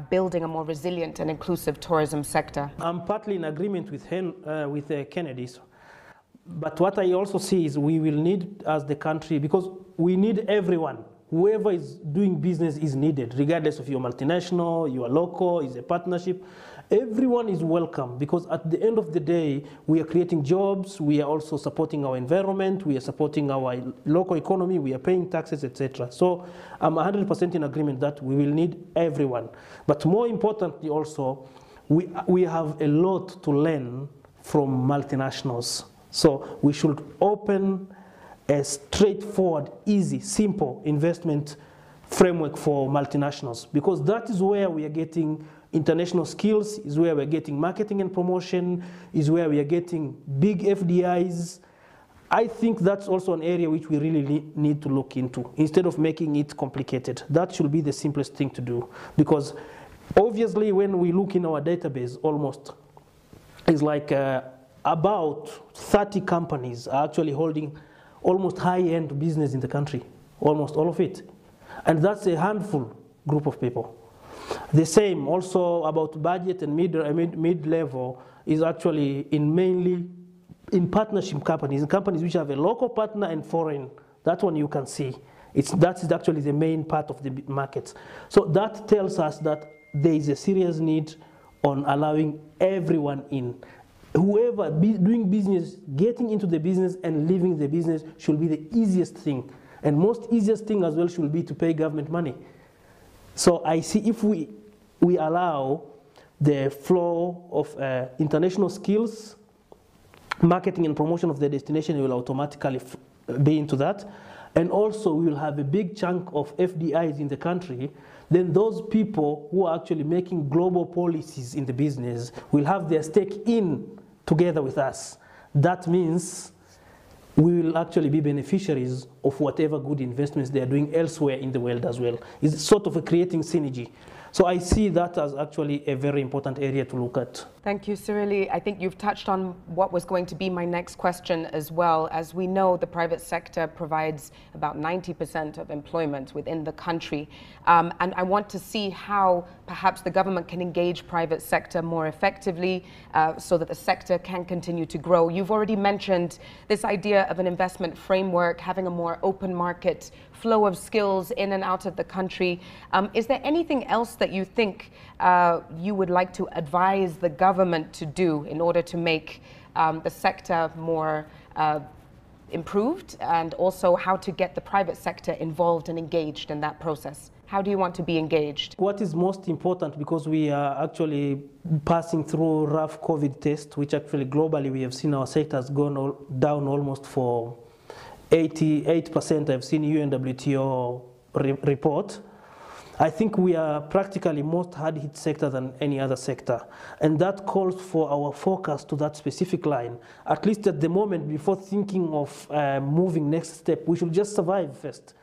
building a more resilient and inclusive tourism sector? I'm partly in agreement with Kennedy. But what I also see is we will need, as the country, because we need everyone. Whoever is doing business is needed, regardless of your multinational, your local, is a partnership. Everyone is welcome, because at the end of the day, we are creating jobs, we are also supporting our environment, we are supporting our local economy, we are paying taxes, etc. So I'm 100% in agreement that we will need everyone. But more importantly also, we have a lot to learn from multinationals. So we should open a straightforward, easy, simple investment framework for multinationals, because that is where we are getting international skills, is where we're getting marketing and promotion, is where we are getting big FDIs. I think that's also an area which we really need to look into, instead of making it complicated. That should be the simplest thing to do, because obviously when we look in our database, almost, it's like about 30 companies are actually holding almost high-end business in the country, almost all of it. And that's a handful group of people. The same also about budget and mid-level is actually mainly in partnership companies which have a local partner and foreign. That one you can see. That is actually the main part of the market. So that tells us that there is a serious need on allowing everyone in. Whoever doing business, getting into the business and leaving the business should be the easiest thing. And most easiest thing as well should be to pay government money. So I see if we allow the flow of international skills, marketing and promotion of the destination will automatically be into that. And also we will have a big chunk of FDIs in the country. Then those people who are actually making global policies in the business will have their stake in together with us. That means we will actually be beneficiaries of whatever good investments they are doing elsewhere in the world as well. It's sort of creating synergy. So I see that as actually a very important area to look at. Thank you, Cyrili. I think you've touched on what was going to be my next question as well. As we know, the private sector provides about 90% of employment within the country. And I want to see how perhaps the government can engage private sector more effectively so that the sector can continue to grow. You've already mentioned this idea of an investment framework, having a more open market flow of skills in and out of the country. Is there anything else that you think you would like to advise the government to do in order to make the sector more improved, and also how to get the private sector involved and engaged in that process? How do you want to be engaged? What is most important, because we are actually passing through rough COVID test, which actually globally we have seen our sector has gone down almost for 88%. I've seen UNWTO report. I think we are practically most hard-hit sector than any other sector. And that calls for our focus to that specific line. At least at the moment, before thinking of moving next step, we should just survive first.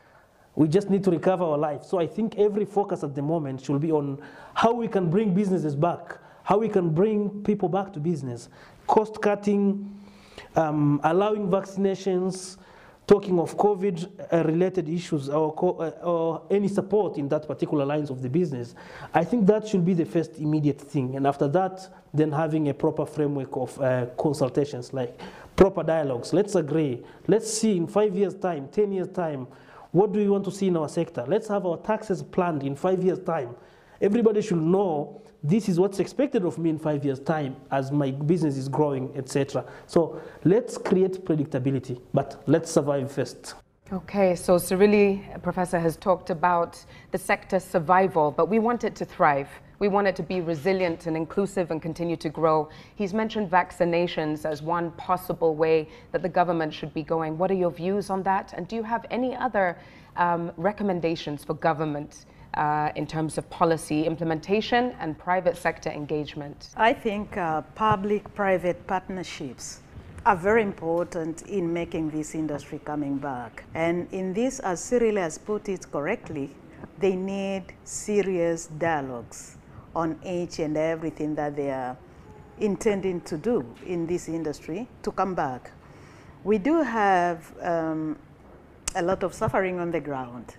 We just need to recover our life. So I think every focus at the moment should be on how we can bring businesses back, how we can bring people back to business, cost cutting, allowing vaccinations, talking of COVID-related issues or any support in that particular lines of the business. I think that should be the first immediate thing. And after that, then having a proper framework of consultations, like proper dialogues. Let's agree. Let's see in 5 years' time, 10 years' time, what do we want to see in our sector? Let's have our taxes planned in 5 years' time. Everybody should know this is what's expected of me in 5 years' time as my business is growing, etc. So let's create predictability, but let's survive first. Okay, so Cirilli, Professor, has talked about the sector's survival, but we want it to thrive. We want it to be resilient and inclusive and continue to grow. He's mentioned vaccinations as one possible way that the government should be going. What are your views on that? And do you have any other recommendations for government in terms of policy implementation and private sector engagement? I think public-private partnerships are very important in making this industry coming back. And in this, as Cirilli has put it correctly, they need serious dialogues on each and everything that they are intending to do in this industry to come back. We do have a lot of suffering on the ground.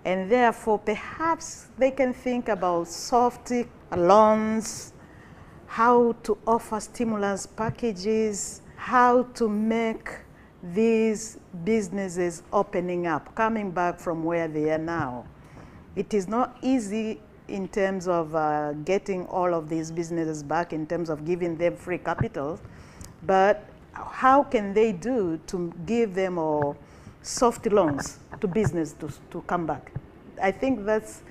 And therefore, perhaps they can think about soft loans, how to offer stimulus packages, how to make these businesses opening up, coming back from where they are now. It is not easy in terms of getting all of these businesses back, in terms of giving them free capital, but how can they do to give them soft loans to business to come back? I think that's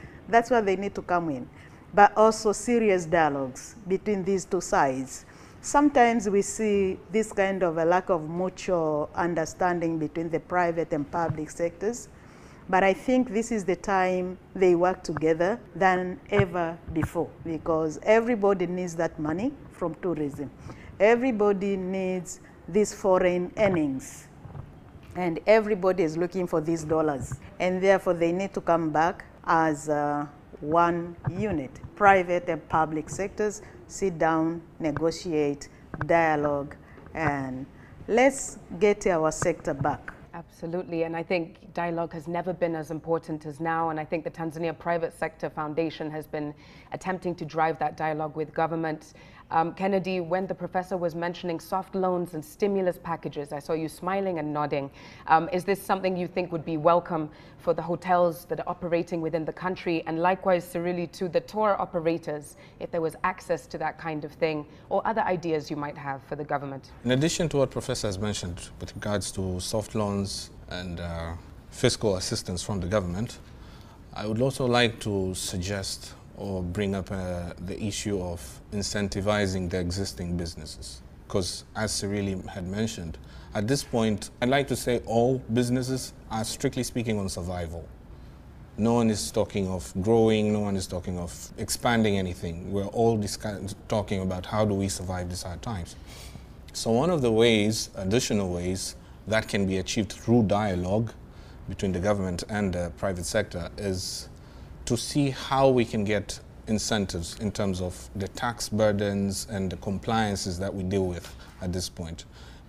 where they need to come in, but also serious dialogues between these two sides. Sometimes we see this kind of a lack of mutual understanding between the private and public sectors, but I think this is the time they work together than ever before, because everybody needs that money from tourism. Everybody needs these foreign earnings, and everybody is looking for these dollars, and therefore they need to come back as one unit. Private and public sectors sit down, negotiate, dialogue, and let's get our sector back. Absolutely, and I think dialogue has never been as important as now, and I think the Tanzania Private Sector Foundation has been attempting to drive that dialogue with government. Kennedy, when the professor was mentioning soft loans and stimulus packages, I saw you smiling and nodding. Is this something you think would be welcome for the hotels that are operating within the country, and likewise, Cirilli, to the tour operators, if there was access to that kind of thing, or other ideas you might have for the government? In addition to what Professor has mentioned with regards to soft loans and fiscal assistance from the government, I would also like to suggest or bring up the issue of incentivizing the existing businesses. Because as Cirilli had mentioned, at this point, I'd like to say all businesses are strictly speaking on survival. No one is talking of growing, no one is talking of expanding anything. We're all talking about how do we survive these hard times. So one of the ways, additional ways, that can be achieved through dialogue between the government and the private sector is to see how we can get incentives in terms of the tax burdens and the compliances that we deal with at this point.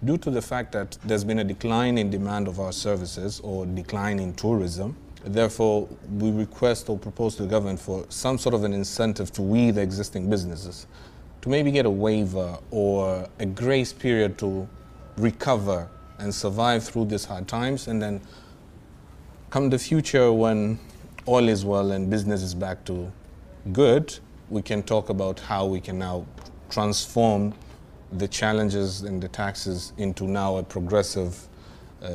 Due to the fact that there's been a decline in demand of our services or decline in tourism, therefore we request or propose to the government for some sort of an incentive to we, the existing businesses, to maybe get a waiver or a grace period to recover and survive through these hard times, and then come the future when all is well and business is back to good, we can talk about how we can now transform the challenges and the taxes into now a progressive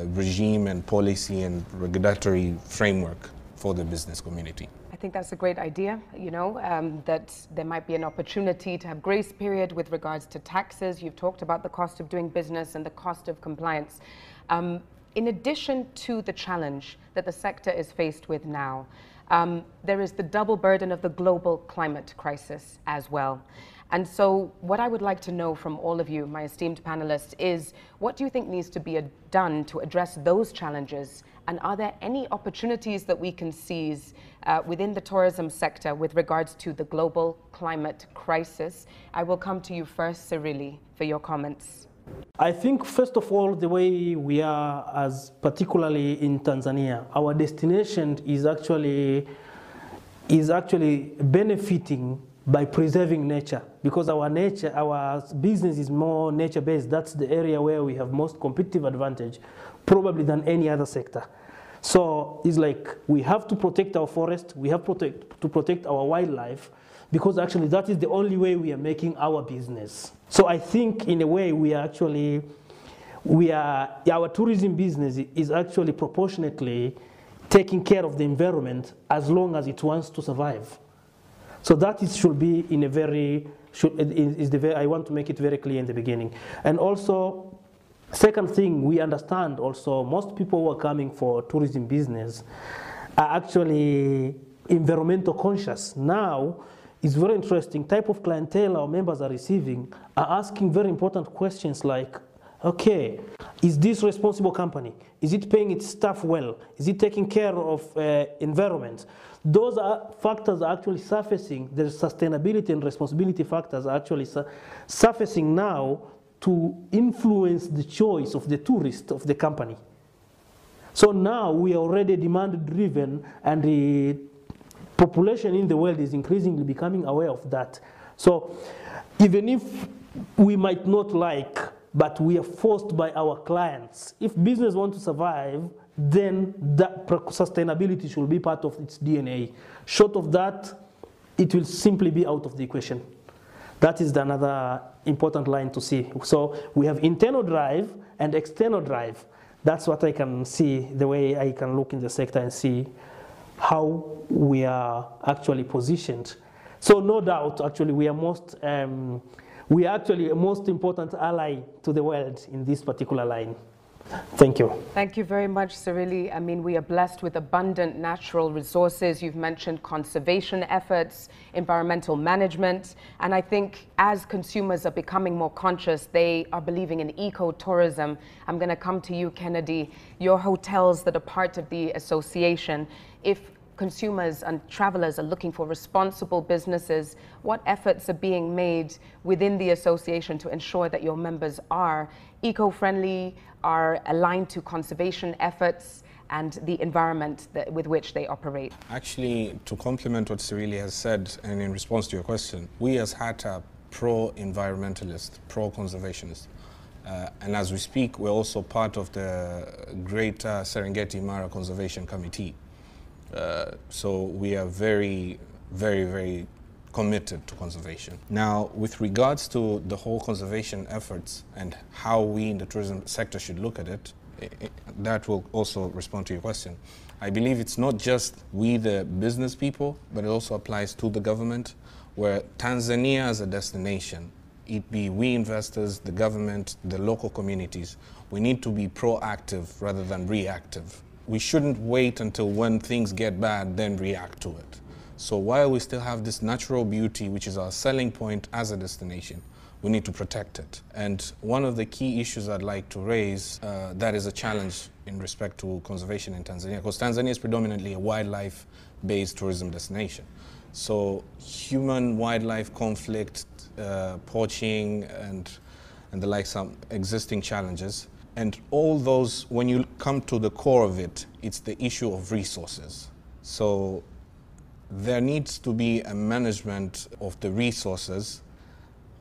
regime and policy and regulatory framework for the business community. I think that's a great idea, that there might be an opportunity to have grace period with regards to taxes. You've talked about the cost of doing business and the cost of compliance. In addition to the challenge that the sector is faced with now, there is the double burden of the global climate crisis as well. And so what I would like to know from all of you, my esteemed panelists, is what do you think needs to be done to address those challenges? And are there any opportunities that we can seize within the tourism sector with regards to the global climate crisis? I will come to you first, Cyrili, for your comments. I think, first of all, the way we are, as particularly in Tanzania, our destination is actually benefiting by preserving nature, because our business is more nature-based. That's the area where we have most competitive advantage, probably than any other sector. So it's like we have to protect our forest, we have to protect our wildlife, because actually that is the only way we are making our business. So I think in a way our tourism business is actually proportionately taking care of the environment as long as it wants to survive. So that should be in a I want to make it very clear in the beginning. And also, second thing, we understand also most people who are coming for tourism business are actually environmental conscious. Now, it's very interesting type of clientele our members are receiving are asking very important questions like, okay, is this a responsible company? Is it paying its staff well? Is it taking care of environment? Those factors are actually surfacing. The sustainability and responsibility factors are actually surfacing now to influence the choice of the tourist of the company. So now we are already demand driven, and the population in the world is increasingly becoming aware of that. So even if we might not like, but we are forced by our clients, if business wants to survive, then that sustainability should be part of its DNA. Short of that, it will simply be out of the equation. That is another important line to see. So we have internal drive and external drive. That's what I can see, the way I can look in the sector and see how we are actually positioned. So no doubt, actually, we are actually a most important ally to the world in this particular line. Thank you. Thank you very much, Cyrili. I mean, we are blessed with abundant natural resources. You've mentioned conservation efforts, environmental management, and I think as consumers are becoming more conscious, they are believing in eco-tourism. I'm going to come to you, Kennedy. Your hotels that are part of the association, if consumers and travelers are looking for responsible businesses, what efforts are being made within the association to ensure that your members are eco-friendly, are aligned to conservation efforts and the environment with which they operate? Actually, to complement what Cyrili has said, and in response to your question, we as HATA pro-environmentalist, pro-conservationist. And as we speak, we're also part of the Greater Serengeti Mara Conservation Committee. So we are very, very, very committed to conservation. Now, with regards to the whole conservation efforts and how we in the tourism sector should look at it, that will also respond to your question. I believe it's not just we, the business people, but it also applies to the government, where Tanzania as a destination, it be we investors, the government, the local communities, we need to be proactive rather than reactive. We shouldn't wait until when things get bad, then react to it. So while we still have this natural beauty, which is our selling point as a destination, we need to protect it. And one of the key issues I'd like to raise, that is a challenge in respect to conservation in Tanzania, because Tanzania is predominantly a wildlife-based tourism destination. So human-wildlife conflict, poaching, and the like, some existing challenges. And all those, when you come to the core of it, it's the issue of resources. So there needs to be a management of the resources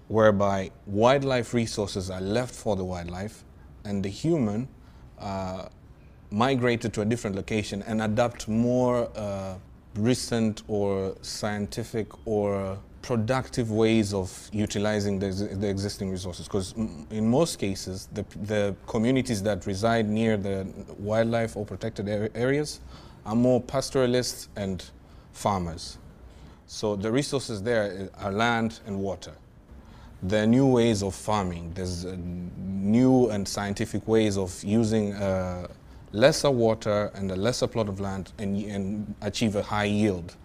whereby wildlife resources are left for the wildlife and the human migrated to a different location and adapt more recent or scientific or productive ways of utilizing the existing resources, because in most cases the communities that reside near the wildlife or protected areas are more pastoralists and farmers. So the resources there are land and water. There are new ways of farming. There's new and scientific ways of using lesser water and a lesser plot of land and achieve a high yield.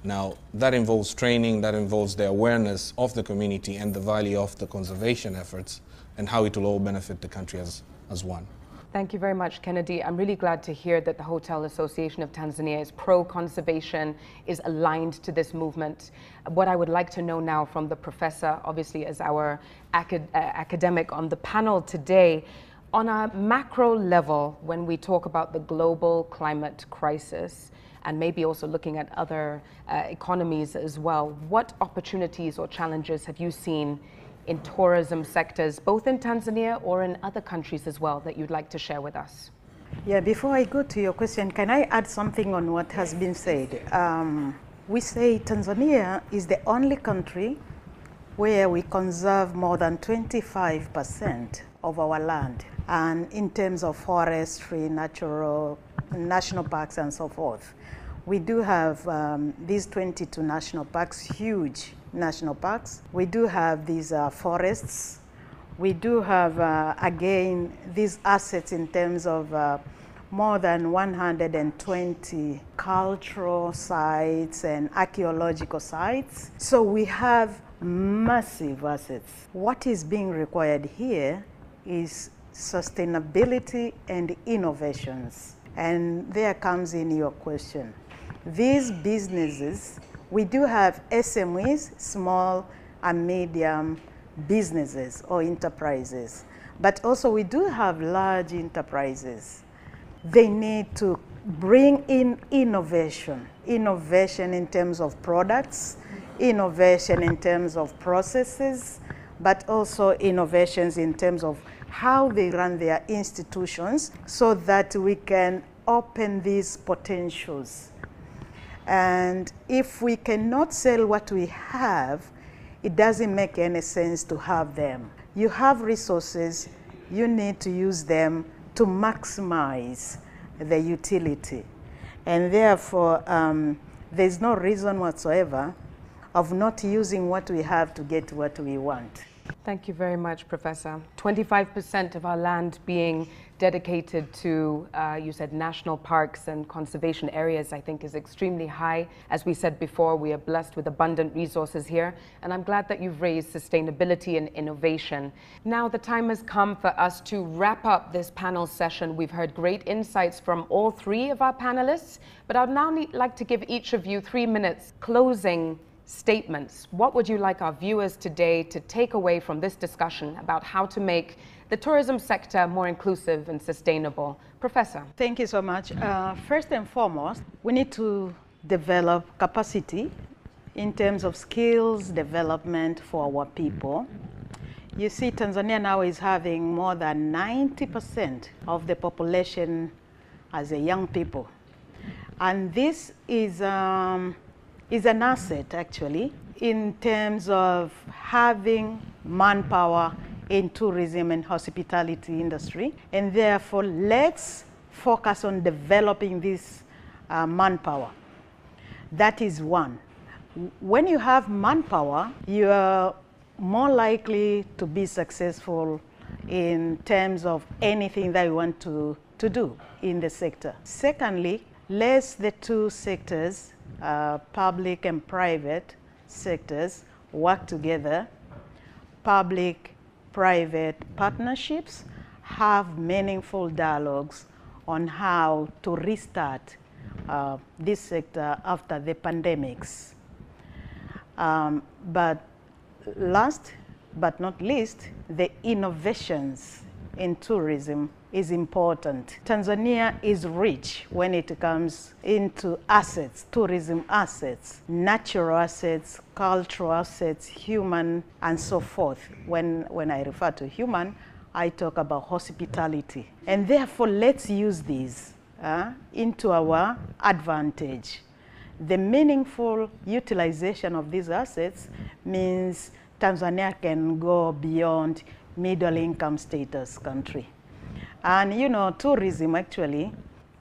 Now, that involves training, that involves the awareness of the community and the value of the conservation efforts and how it will all benefit the country as one. Thank you very much, Kennedy. I'm really glad to hear that the Hotel Association of Tanzania is pro-conservation, is aligned to this movement. What I would like to know now from the professor, obviously as our academic on the panel today, on a macro level, when we talk about the global climate crisis, and maybe also looking at other economies as well, what opportunities or challenges have you seen in tourism sectors, both in Tanzania or in other countries as well, that you'd like to share with us? Yeah, before I go to your question, can I add something on what has been said? We say Tanzania is the only country where we conserve more than 25% of our land, and in terms of forestry, national parks and so forth. We do have these 22 national parks, huge national parks. We do have these forests. We do have, again, these assets in terms of more than 120 cultural sites and archaeological sites. So we have massive assets. What is being required here is sustainability and innovations. And there comes in your question. These businesses, we do have SMEs, small and medium businesses or enterprises, but also we do have large enterprises. They need to bring in innovation in terms of products, innovation in terms of processes, but also innovations in terms of how they run their institutions so that we can open these potentials. And if we cannot sell what we have, it doesn't make any sense to have them. You have resources, you need to use them to maximize the utility. And therefore, there's no reason whatsoever of not using what we have to get what we want. Thank you very much, Professor. 25% of our land being dedicated to, you said, national parks and conservation areas, I think is extremely high. As we said before, we are blessed with abundant resources here, and I'm glad that you've raised sustainability and innovation. Now the time has come for us to wrap up this panel session. We've heard great insights from all three of our panelists, but I'd now like to give each of you 3 minutes closing statements. What would you like our viewers today to take away from this discussion about how to make the tourism sector more inclusive and sustainable? Professor. Thank you so much. First and foremost, we need to develop capacity in terms of skills development for our people. You see, Tanzania now is having more than 90% of the population as a young people. And this is an asset, actually, in terms of having manpower in tourism and hospitality industry. And therefore, let's focus on developing this manpower. That is one. When you have manpower, you are more likely to be successful in terms of anything that you want to do in the sector. Secondly, let the two sectors, public and private sectors, work together. Public-private partnerships, have meaningful dialogues on how to restart this sector after the pandemics. But last but not least, the innovations in tourism is important. Tanzania is rich when it comes into assets, tourism assets, natural assets, cultural assets, human, and so forth. When I refer to human, I talk about hospitality. And therefore, let's use these into our advantage. The meaningful utilization of these assets means Tanzania can go beyond middle income status country. And you know, tourism actually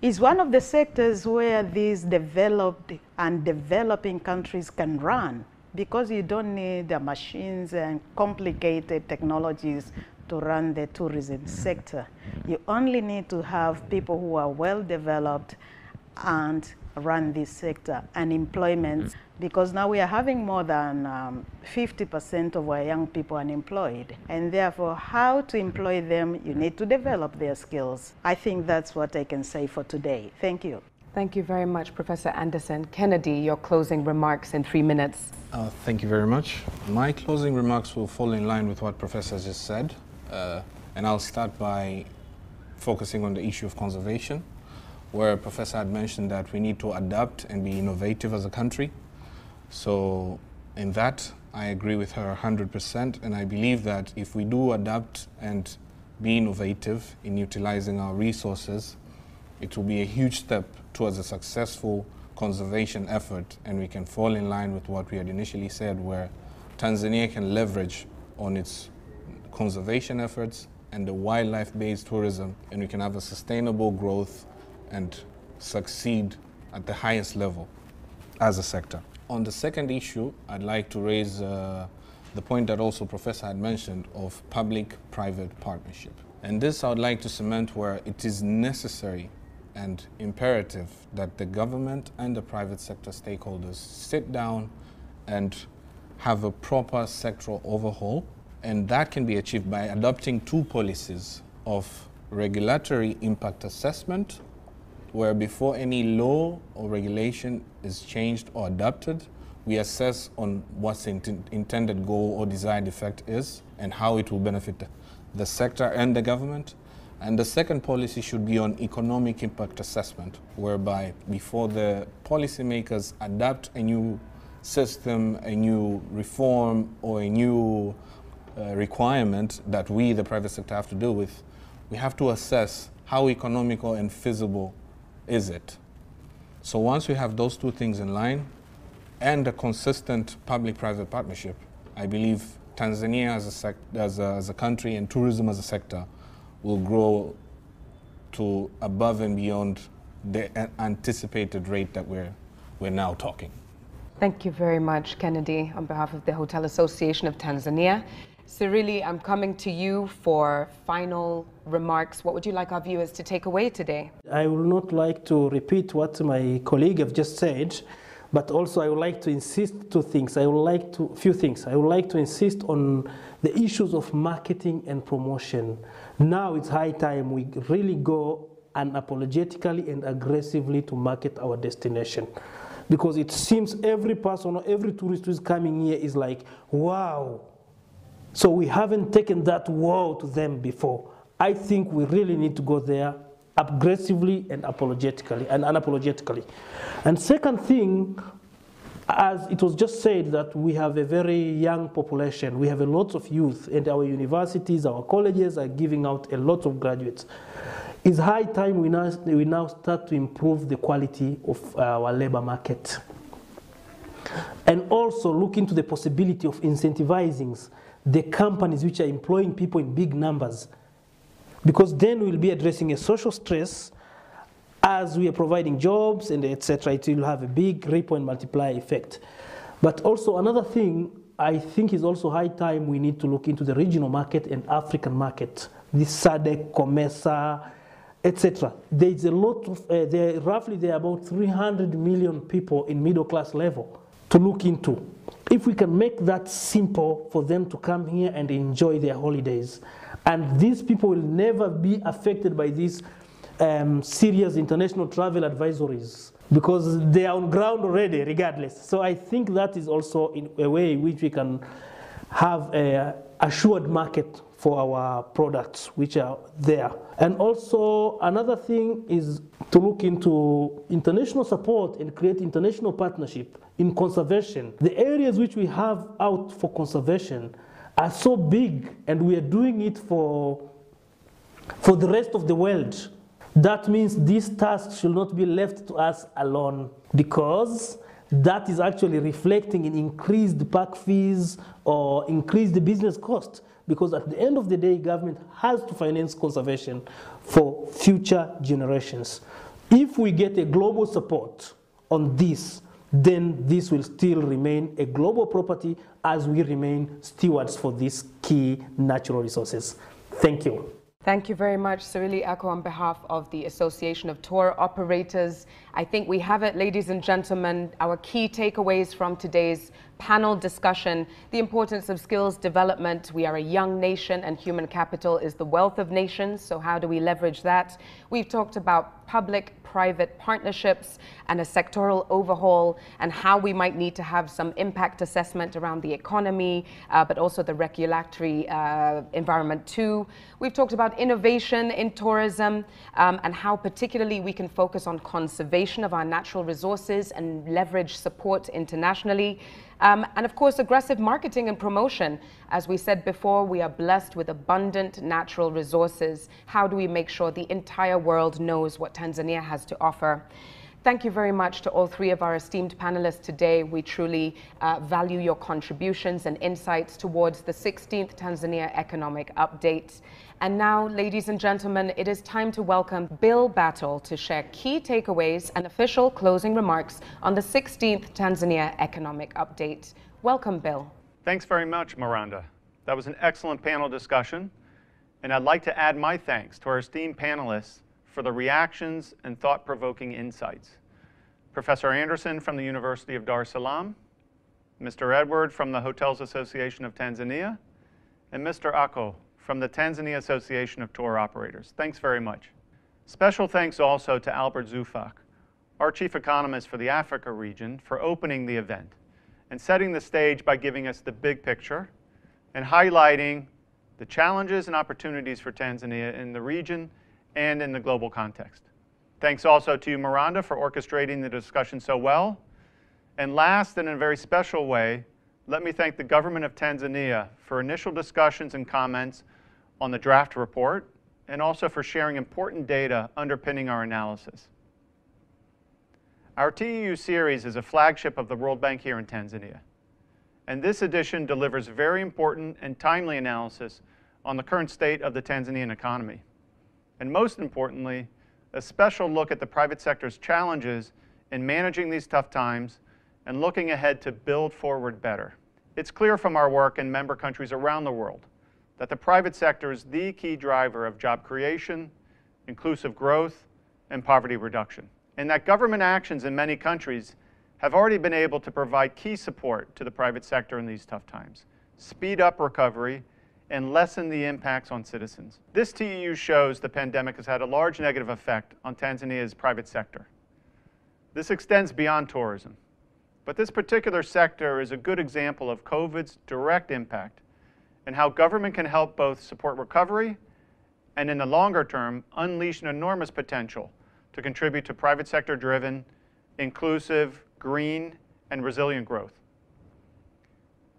is one of the sectors where these developed and developing countries can run, because you don't need the machines and complicated technologies to run the tourism sector. You only need to have people who are well developed and run this sector. And employment, because now we are having more than 50% of our young people unemployed. And therefore, how to employ them, you need to develop their skills. I think that's what I can say for today. Thank you. Thank you very much, Professor Anderson. Kennedy, your closing remarks in 3 minutes. Thank you very much. My closing remarks will fall in line with what Professor just said. And I'll start by focusing on the issue of conservation, where Professor had mentioned that we need to adapt and be innovative as a country. So in that, I agree with her 100%, and I believe that if we do adapt and be innovative in utilizing our resources, it will be a huge step towards a successful conservation effort, and we can fall in line with what we had initially said, where Tanzania can leverage on its conservation efforts and the wildlife-based tourism, and we can have a sustainable growth and succeed at the highest level as a sector. On the second issue, I'd like to raise the point that also Professor had mentioned of public-private partnership. And this I would like to cement where it is necessary and imperative that the government and the private sector stakeholders sit down and have a proper sectoral overhaul. And that can be achieved by adopting two policies of regulatory impact assessment, where before any law or regulation is changed or adopted, we assess on what the intended goal or desired effect is and how it will benefit the sector and the government. And the second policy should be on economic impact assessment, whereby before the policymakers adopt a new system, a new reform, or a new requirement that we, the private sector, have to deal with, we have to assess how economical and feasible is it. So once we have those two things in line and a consistent public-private partnership, I believe Tanzania as a country and tourism as a sector will grow to above and beyond the anticipated rate that we're now talking. Thank you very much, Kennedy, on behalf of the Hotel Association of Tanzania. Cyrili, I'm coming to you for final remarks. What would you like our viewers to take away today? I would not like to repeat what my colleague have just said, but also I would like to insist few things. I would like to insist on the issues of marketing and promotion. Now it's high time we really go unapologetically and aggressively to market our destination. Because it seems every person or every tourist who is coming here is like, wow. So we haven't taken that wow to them before. I think we really need to go there aggressively and unapologetically. And second thing, as it was just said, that we have a very young population. We have a lot of youth, and our universities, our colleges are giving out a lot of graduates. It's high time we now start to improve the quality of our labor market. And also look into the possibility of incentivizing the companies which are employing people in big numbers. Because then we'll be addressing a social stress as we are providing jobs and etc. It will have a big ripple and multiply effect. But also another thing I think is also high time we need to look into the regional market and African market. The SADC, COMESA, etc. There is a lot of, there are about 300 million people in middle class level to look into. If we can make that simple for them to come here and enjoy their holidays, and these people will never be affected by these serious international travel advisories because they are on ground already regardless. So I think that is also in a way in which we can have a assured market for our products which are there. And also another thing is to look into international support and create international partnership in conservation. The areas which we have out for conservation are so big, and we are doing it for the rest of the world. That means this task should not be left to us alone, because that is actually reflecting in increased park fees or increased business cost. Because at the end of the day, government has to finance conservation for future generations. If we get a global support on this, then this will still remain a global property as we remain stewards for these key natural resources. Thank you. Thank you very much, Cirili Echo, on behalf of the Association of Tour Operators. I think we have it, ladies and gentlemen, our key takeaways from today's panel discussion: the importance of skills development. We are a young nation and human capital is the wealth of nations, so how do we leverage that? We've talked about public-private partnerships and a sectoral overhaul, and how we might need to have some impact assessment around the economy, but also the regulatory environment too. We've talked about innovation in tourism, and how particularly we can focus on conservation of our natural resources and leverage support internationally. And of course, aggressive marketing and promotion. As we said before, we are blessed with abundant natural resources. How do we make sure the entire world knows what Tanzania has to offer? Thank you very much to all three of our esteemed panelists today. We truly value your contributions and insights towards the 16th Tanzania Economic Update. And now, ladies and gentlemen, it is time to welcome Bill Battle to share key takeaways and official closing remarks on the 16th Tanzania Economic Update. Welcome, Bill. Thanks very much, Miranda. That was an excellent panel discussion, and I'd like to add my thanks to our esteemed panelists for the reactions and thought-provoking insights. Professor Anderson from the University of Dar es Salaam, Mr. Edward from the Hotels Association of Tanzania, and Mr. Ako from the Tanzania Association of Tour Operators. Thanks very much. Special thanks also to Albert Zuvak, our chief economist for the Africa region, for opening the event and setting the stage by giving us the big picture and highlighting the challenges and opportunities for Tanzania in the region and in the global context. Thanks also to you, Miranda, for orchestrating the discussion so well. And last, and in a very special way, let me thank the government of Tanzania for initial discussions and comments on the draft report, and also for sharing important data underpinning our analysis. Our TEU series is a flagship of the World Bank here in Tanzania, and this edition delivers very important and timely analysis on the current state of the Tanzanian economy, and most importantly, a special look at the private sector's challenges in managing these tough times and looking ahead to build forward better. It's clear from our work in member countries around the world that the private sector is the key driver of job creation, inclusive growth, and poverty reduction, and that government actions in many countries have already been able to provide key support to the private sector in these tough times, speed up recovery, and lessen the impacts on citizens. This TEU shows the pandemic has had a large negative effect on Tanzania's private sector. This extends beyond tourism, but this particular sector is a good example of COVID's direct impact and how government can help both support recovery and, in the longer term, unleash an enormous potential to contribute to private sector-driven, inclusive, green, and resilient growth.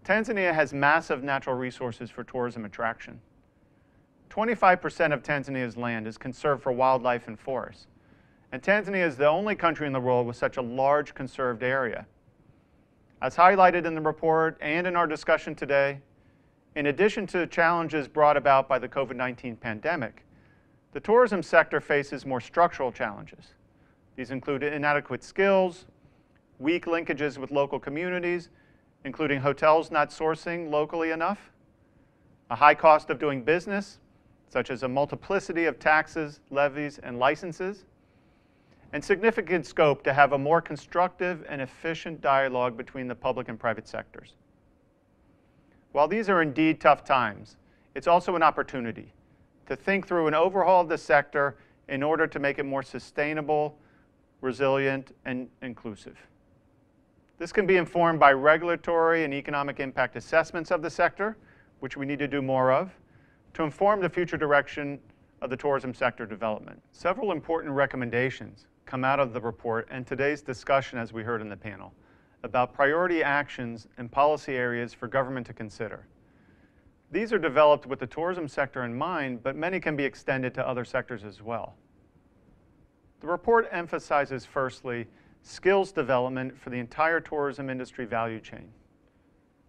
Tanzania has massive natural resources for tourism attraction. 25% of Tanzania's land is conserved for wildlife and forests, and Tanzania is the only country in the world with such a large conserved area. As highlighted in the report and in our discussion today, in addition to challenges brought about by the COVID-19 pandemic, the tourism sector faces more structural challenges. These include inadequate skills, weak linkages with local communities, including hotels not sourcing locally enough, a high cost of doing business, such as a multiplicity of taxes, levies, and licenses, and significant scope to have a more constructive and efficient dialogue between the public and private sectors. While these are indeed tough times, it's also an opportunity to think through an overhaul of the sector in order to make it more sustainable, resilient, and inclusive. This can be informed by regulatory and economic impact assessments of the sector, which we need to do more of, to inform the future direction of the tourism sector development. Several important recommendations come out of the report and today's discussion, as we heard in the panel, about priority actions and policy areas for government to consider. These are developed with the tourism sector in mind, but many can be extended to other sectors as well. The report emphasizes, firstly, skills development for the entire tourism industry value chain.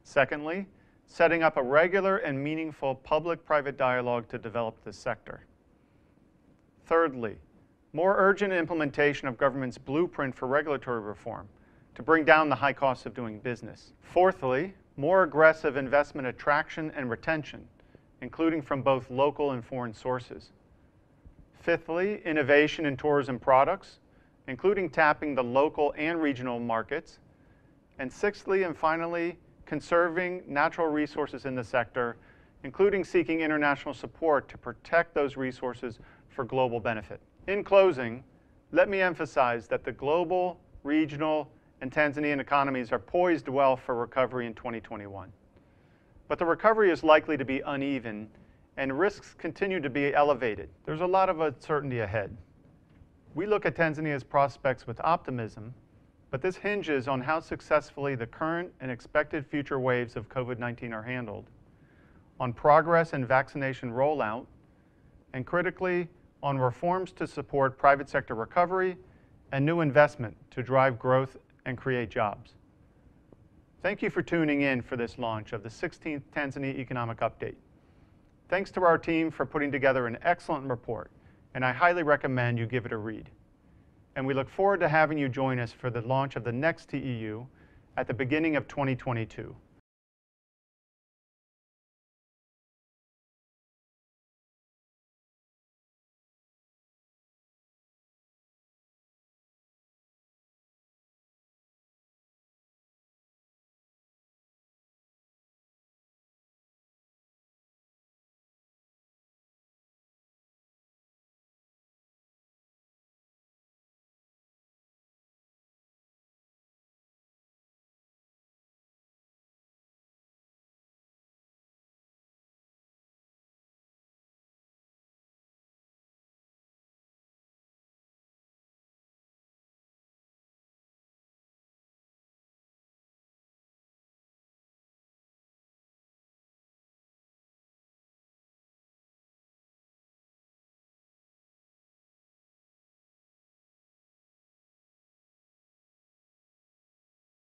Secondly, setting up a regular and meaningful public-private dialogue to develop this sector. Thirdly, more urgent implementation of government's blueprint for regulatory reform to bring down the high costs of doing business. Fourthly, more aggressive investment attraction and retention including from both local and foreign sources. Fifthly, innovation in tourism products, including tapping the local and regional markets. And sixthly and finally, conserving natural resources in the sector, including seeking international support to protect those resources for global benefit. In closing, let me emphasize that the global, regional, and Tanzanian economies are poised well for recovery in 2021. But the recovery is likely to be uneven, and risks continue to be elevated. There's a lot of uncertainty ahead. We look at Tanzania's prospects with optimism, but this hinges on how successfully the current and expected future waves of COVID-19 are handled, on progress in vaccination rollout, and critically, on reforms to support private sector recovery and new investment to drive growth and create jobs. Thank you for tuning in for this launch of the 16th Tanzania Economic Update. Thanks to our team for putting together an excellent report, and I highly recommend you give it a read. And we look forward to having you join us for the launch of the next TEU at the beginning of 2022.